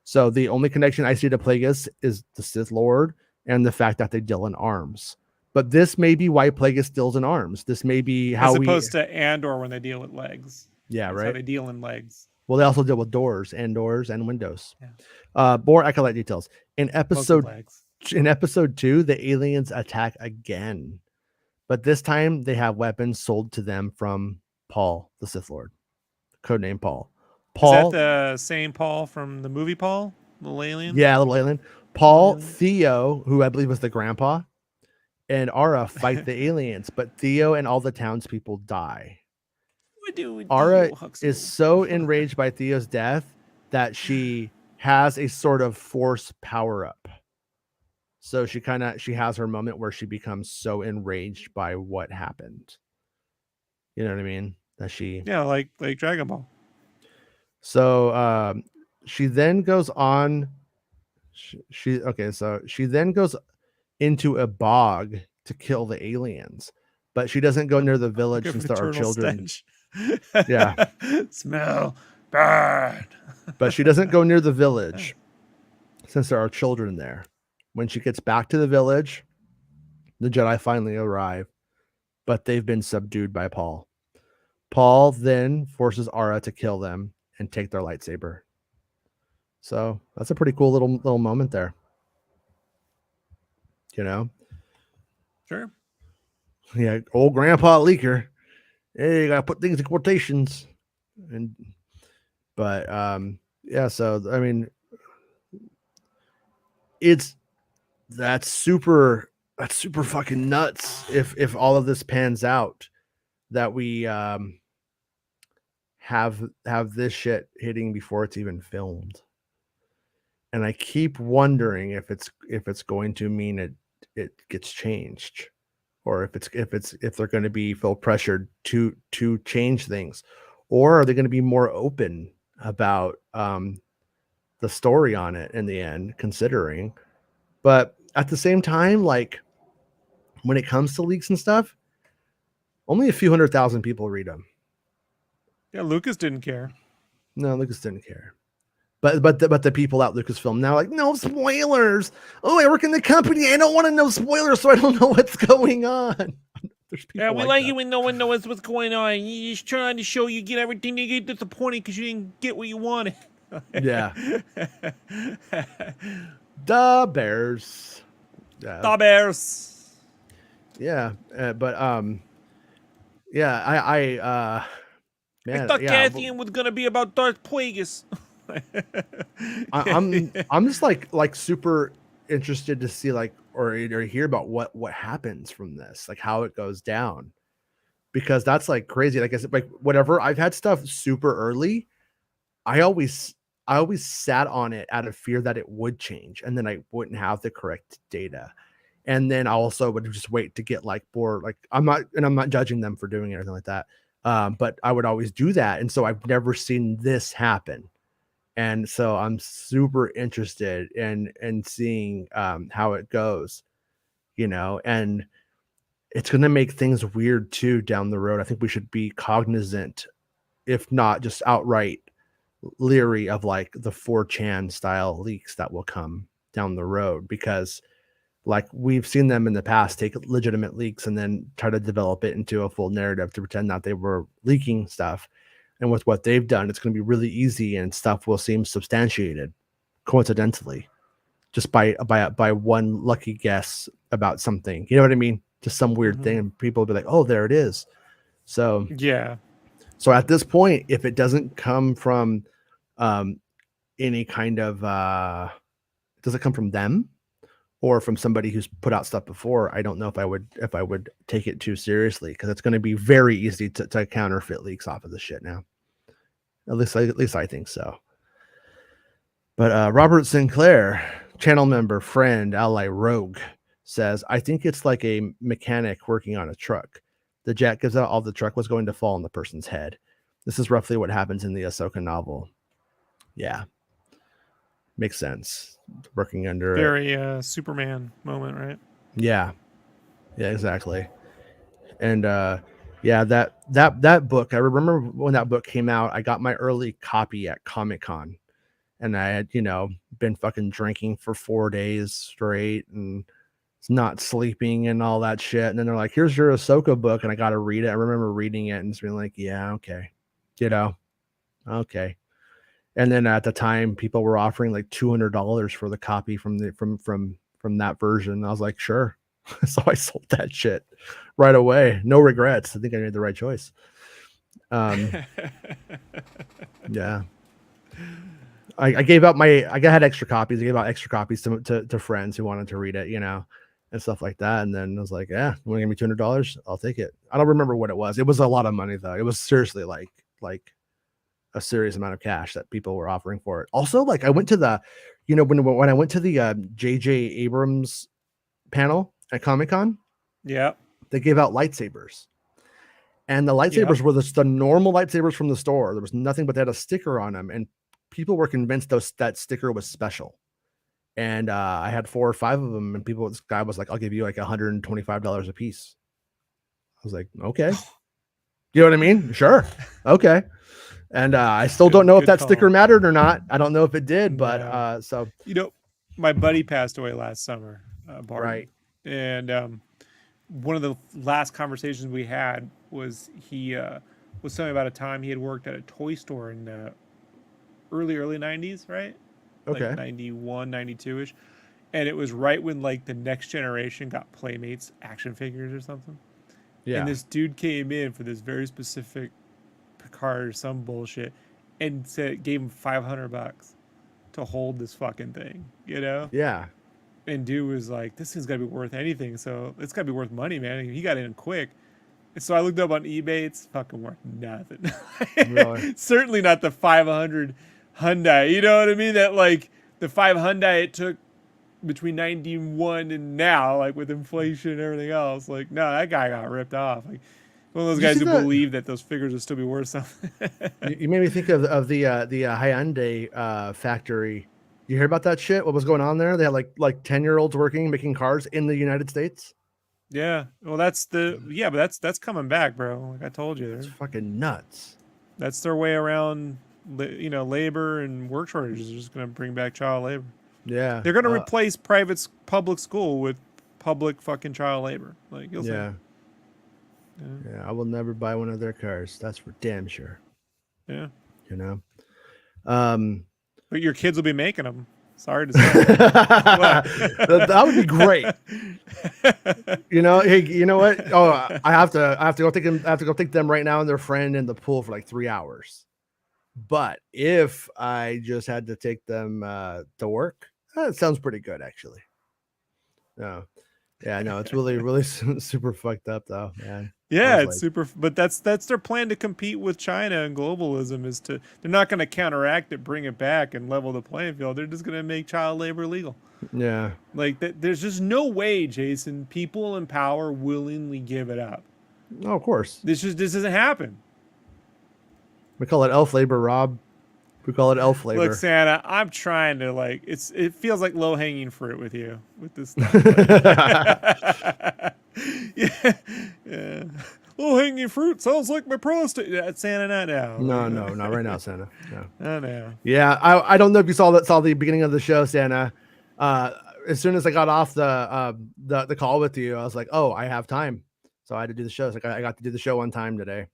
So the only connection I see to Plagueis is the Sith Lord and the fact that they deal in arms. But this may be why Plagueis deals in arms. This may be how as opposed to Andor when they deal with legs. Yeah, That's right. how they deal in legs. Well, they also deal with doors and windows. Yeah. More Acolyte details. In episode legs. In episode 2, the aliens attack again, but this time they have weapons sold to them from Paul, the Sith Lord, codename Paul. Is that the same Paul from the movie Paul, little alien? Yeah, little alien. Paul, Theo, who I believe was the grandpa, and Ara fight the aliens, but Theo and all the townspeople die. Ara is so enraged by Theo's death that she has a sort of force power up. So she has her moment where she becomes so enraged by what happened. You know what I mean? That she like Dragon Ball. So she then goes on. So she then goes into a bog to kill the aliens, but she doesn't go near the village since there are children. Yeah, smell bad. But she doesn't go near the village since there are children there. When she gets back to the village, the Jedi finally arrive, but they've been subdued by Paul. Paul then forces Ara to kill them and take their lightsaber. So that's a pretty cool little moment there. You know? Sure. Yeah, old Grandpa Leaker. Hey, you gotta put things in quotations. Yeah, so I mean, that's super fucking nuts if all of this pans out, that we have this shit hitting before it's even filmed. And I keep wondering if it's going to mean it gets changed, or if they're going to feel pressured to change things, or are they going to be more open about the story on it in the end, considering. But at the same time, like, when it comes to leaks and stuff, only a few 100,000 people read them. Yeah, Lucas didn't care. No, Lucas didn't care. But the people at Lucasfilm now are like, no spoilers. Oh, I work in the company. I don't want to know spoilers, so I don't know what's going on. Yeah, we like it when no one knows what's going on. You're just trying to show you get everything. You get disappointed because you didn't get what you wanted. Yeah. The Bears. The Bears. Yeah, yeah, I thought Cassian was gonna be about Darth Plagueis. I'm just like super interested to see or hear about what happens from this, like how it goes down, because that's like crazy. Like I said, like whatever, I've had stuff super early. I always sat on it out of fear that it would change, and then I wouldn't have the correct data. And then I also would just wait to get bored. Like I'm not judging them for doing anything like that. But I would always do that. And so I've never seen this happen. And so I'm super interested in seeing how it goes, and it's going to make things weird too down the road. I think we should be cognizant, if not just outright leery, of the 4chan style leaks that will come down the road, because we've seen them in the past take legitimate leaks and then try to develop it into a full narrative to pretend that they were leaking stuff. And with what they've done, it's going to be really easy, and stuff will seem substantiated coincidentally, just by one lucky guess about something. You know what I mean? Just some weird thing, and people will be like, "Oh, there it is." So yeah. So at this point, if it doesn't come from any kind of does it come from them or from somebody who's put out stuff before, I don't know if I would take it too seriously, because it's going to be very easy to counterfeit leaks off of this shit now. At least I think so. But Robert Sinclair, channel member, friend, ally, rogue, says, I think it's like a mechanic working on a truck. The jack gives out all the truck was going to fall on the person's head. This is roughly what happens in the Ahsoka novel. Yeah. Makes sense. Working under Very Superman moment, right? Yeah. Yeah, exactly. And yeah, that book, I remember when that book came out, I got my early copy at Comic-Con. And I had, been fucking drinking for 4 days straight and not sleeping and all that shit. And then they're like, here's your Ahsoka book. And I got to read it. I remember reading it and just being like, yeah, okay. Okay. And then at the time, people were offering like $200 for the copy from that version. I was like, sure. So I sold that shit right away. No regrets. I think I made the right choice. Yeah. I gave out I had extra copies. I gave out extra copies to friends who wanted to read it, and stuff like that. And then I was like, yeah, you want to give me $200? I'll take it. I don't remember what it was. It was a lot of money though. It was seriously like a serious amount of cash that people were offering for it. Also, like I went to the, when I went to the J.J. Abrams panel at Comic-Con, yeah, they gave out lightsabers. And the lightsabers were the normal lightsabers from the store. There was nothing, but they had a sticker on them. And people were convinced that sticker was special. And I had 4 or 5 of them. And this guy was like, I'll give you like $125 a piece. I was like, okay. You know what I mean? Sure. Okay. And I still don't know if that sticker mattered or not. I don't know if it did, but so. My buddy passed away last summer. Right. And one of the last conversations we had was he was telling me about a time he had worked at a toy store in the early 90s, right? Okay. Like 91, 92-ish. And it was right when like the next generation got Playmates action figures or something. Yeah. And this dude came in for this very specific Picard or some bullshit and gave him $500 to hold this fucking thing, Yeah. And dude was like, this thing's gotta be worth anything, so it's gotta be worth money, man. And he got in quick. And so I looked up on eBay, it's fucking worth nothing. Really? Certainly not the 500 Hyundai. You know what I mean? That like the 5 Hyundai it took between 91 and now, like with inflation and everything else. Like, no, that guy got ripped off. Like one of those guys who believe that those figures will still be worth something. You made me think of the Hyundai factory. You hear about that shit? What was going on there? They had like 10-year-olds making cars in the United States. Yeah. Well, but that's coming back, bro. Like I told you, it's fucking nuts. That's their way around, labor and work shortages. They're just going to bring back child labor. Yeah. They're going to replace public school with public fucking child labor. Like you'll see. Yeah, I will never buy one of their cars. That's for damn sure. Yeah. But your kids will be making them. Sorry to say. That would be great. Hey, you know what? Oh, I have to go take them. I have to go take them right now and their friend in the pool for like 3 hours. But if I just had to take them to work, that sounds pretty good, actually. No. Yeah, no, it's really super fucked up though, man. Yeah, it's super, but that's their plan to compete with China and globalism they're not going to counteract it, bring it back and level the playing field. They're just going to make child labor legal. Yeah. Like there's just no way, Jason, people in power willingly give it up. Oh, of course. This doesn't happen. We call it elf labor, Rob. We call it elf labor. Look, Santa, I'm trying to it feels like low hanging fruit with you with this stuff. Yeah. Low hanging fruit sounds like my prostate. Santa, not now. No, not right now, Santa. No. No. Yeah, I don't know if you saw the beginning of the show, Santa. As soon as I got off the call with you, I was like, oh, I have time, so I had to do the show. So I got to do the show on time today.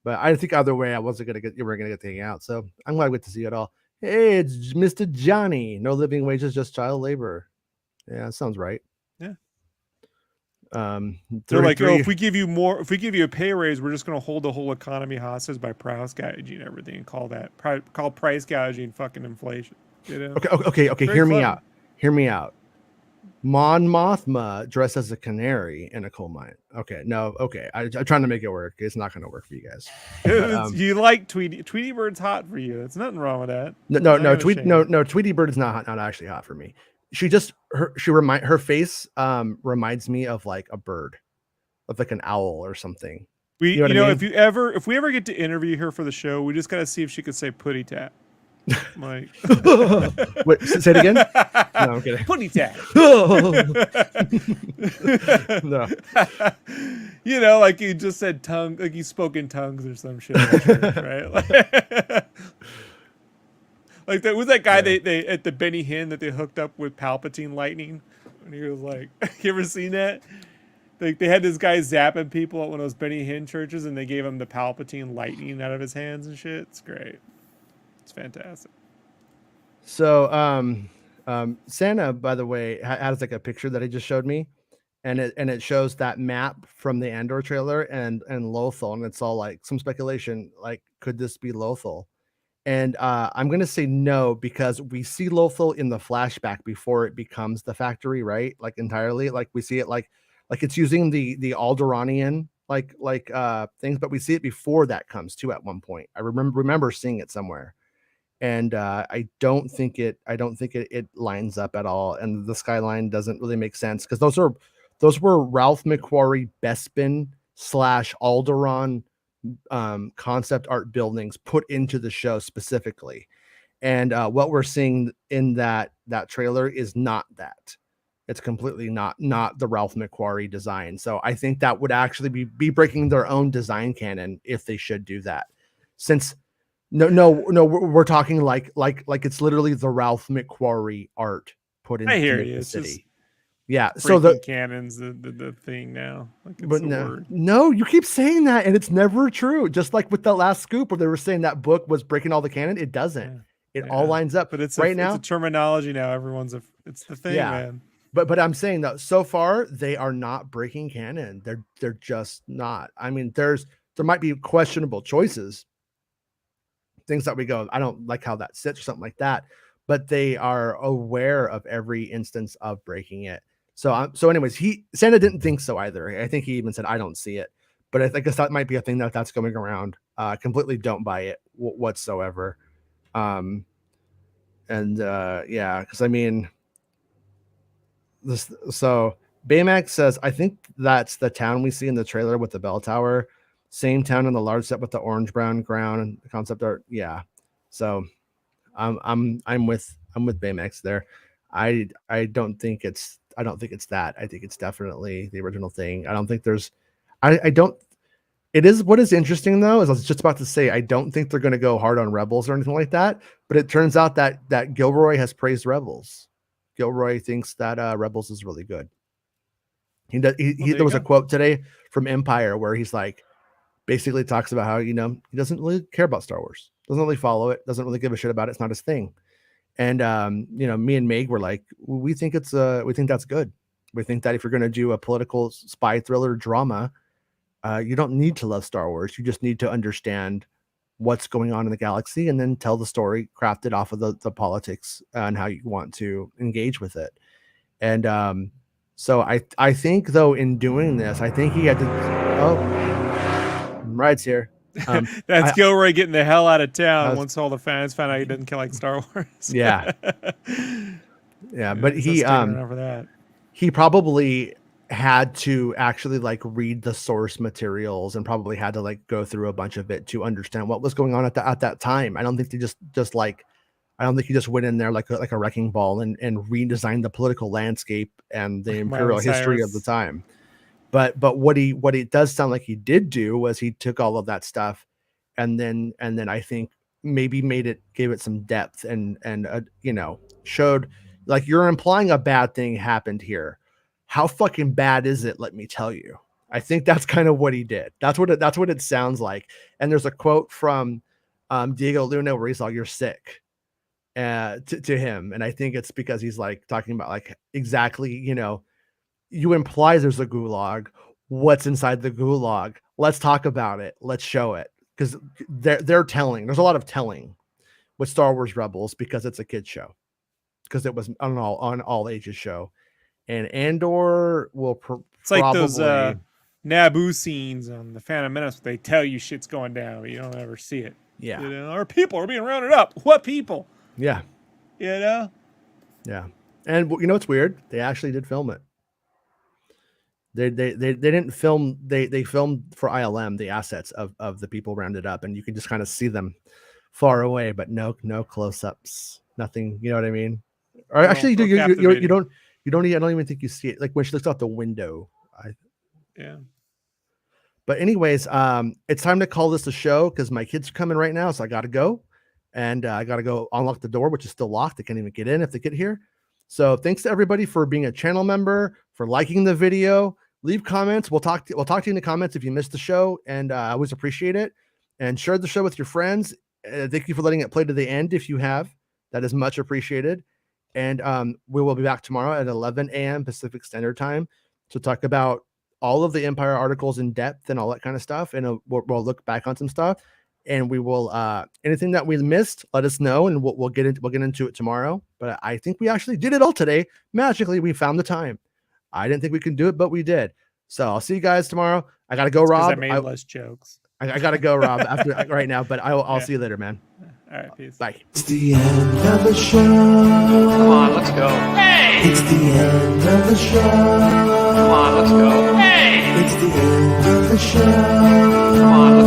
But I think either way, you were gonna get to hang out. So I'm glad we get to see it all. Hey, it's Mr. Johnny. No living wages, just child labor. Yeah, that sounds right. Yeah. They're like, oh, if we give you a pay raise, we're just gonna hold the whole economy hostage by price gouging everything and call price gouging fucking inflation. Okay. Hear me out. Mon Mothma dressed as a canary in a coal mine. Okay, no, okay. I'm trying to make it work. It's not going to work for you guys. But You like Tweety Bird's hot for you. There's nothing wrong with that. Tweety Bird is not actually hot for me. She just her face reminds me of like a bird, of like an owl or something. We, You know what I mean? if we ever get to interview her for the show, we just gotta see if she could say putty tat. Like, Wait, say it again. No, I'm kidding. Putty tat. No. You know, like you just said tongue, like you spoke in tongues or some shit, at church, right? Like that was that guy they at the Benny Hinn that they hooked up with Palpatine lightning, and he was like, you ever seen that? Like they had this guy zapping people at one of those Benny Hinn churches, and they gave him the Palpatine lightning out of his hands and shit. It's great. It's fantastic. So, Santa, by the way, has like a picture that he just showed me, and it shows that map from the Andor trailer and Lothal, and it's all like some speculation, like could this be Lothal? And I'm gonna say no because we see Lothal in the flashback before it becomes the factory, right? Like entirely, like we see it like it's using the Alderaanian things, but we see it before that comes too at one point. I remember seeing it somewhere, and I don't think it lines up at all, and the skyline doesn't really make sense because those were Ralph McQuarrie Bespin / Alderaan concept art buildings put into the show specifically, and what we're seeing in that trailer is not that. It's completely not the Ralph McQuarrie design. So I think that would actually be breaking their own design canon if they should do that, since no, we're talking like it's literally the Ralph McQuarrie art put into I hear you. the It's city. just Yeah, so breaking canon's the thing now. Like it's but the word. no, you keep saying that, and it's never true. Just like with the last scoop, where they were saying that book was breaking all the canon, it doesn't. It all lines up. But it's right it's now. a terminology now. It's the thing, man. But I'm saying that so far they are not breaking canon. They're just not. I mean, there might be questionable choices, things that we go, I don't like how that sits or something like that, but they are aware of every instance of breaking it. So anyways, Santa didn't think so either. I think he even said, I don't see it, but I guess that might be a thing that's going around. Completely don't buy it whatsoever. Yeah, because I mean, so Baymax says, I think that's the town we see in the trailer with the bell tower. Same town in the large set with the orange brown ground concept art. Yeah. So I'm with Baymax there. I don't think it's that. I think it's definitely the original thing. I don't think there's I don't it is what is interesting though, is I was just about to say, I don't think they're gonna go hard on Rebels or anything like that, but it turns out that Gilroy has praised Rebels. Gilroy thinks that Rebels is really good. There was a quote today from Empire where he's like, basically talks about how, he doesn't really care about Star Wars, doesn't really follow it, doesn't really give a shit about it. It's not his thing. And me and Meg were like, we think that's good. We think that if you're going to do a political spy thriller drama, you don't need to love Star Wars. You just need to understand what's going on in the galaxy and then tell the story crafted off of the politics and how you want to engage with it. And so I think though, in doing this, I think he had to, rides here. That's Gilroy getting the hell out of town once all the fans found out he doesn't like Star Wars. Yeah. But he probably had to actually like read the source materials and probably had to like go through a bunch of it to understand what was going on at that time. I don't think they just like, I don't think he just went in there like a wrecking ball and redesigned the political landscape and the imperial history of the time. But what it does sound like he did do was he took all of that stuff and then I think maybe gave it some depth and showed, like, you're implying a bad thing happened here. How fucking bad is it? Let me tell you. I think that's kind of what he did. That's what it sounds like. And there's a quote from Diego Luna where he's like, "You're sick," to him, and I think it's because he's like talking about like exactly, you imply there's a gulag. What's inside the gulag? Let's talk about it. Let's show it, because they're telling. There's a lot of telling with Star Wars Rebels because it's a kid show, because it was on all ages show. and Andor will It's like probably those Naboo scenes on the Phantom Menace. They tell you shit's going down, but you don't ever see it. Yeah. You know, our people are being rounded up. What people? Yeah. You know. Yeah. And you know what's weird? They actually did film it. They didn't film. They filmed for ILM the assets of the people rounded up, and you can just kind of see them far away, but no close ups, nothing. You know what I mean? Or actually, you don't. I don't even think you see it. Like when she looks out the window. Yeah. But anyways, it's time to call this a show because my kids are coming right now, so I got to go, and I got to go unlock the door, which is still locked. They can't even get in if they get here. So thanks to everybody for being a channel member, for liking the video. Leave comments. We'll talk to you in the comments if you missed the show, and I always appreciate it. And share the show with your friends. Thank you for letting it play to the end if you have. That is much appreciated. And we will be back tomorrow at 11 a.m. Pacific Standard Time to talk about all of the Empire articles in depth and all that kind of stuff. And we'll look back on some stuff. And we will anything that we missed, let us know, and we'll get into it tomorrow. But I think we actually did it all today. Magically, we found the time. I didn't think we could do it, but we did. So I'll see you guys tomorrow. I gotta go, Rob. I made less jokes. I gotta go, Rob, after right now. But I'll see you later, man. All right, peace. Bye. It's the end of the show. Come on, let's go. Hey! It's the end of the show. Come on, let's go. Hey! It's the end of the show. Come on, let's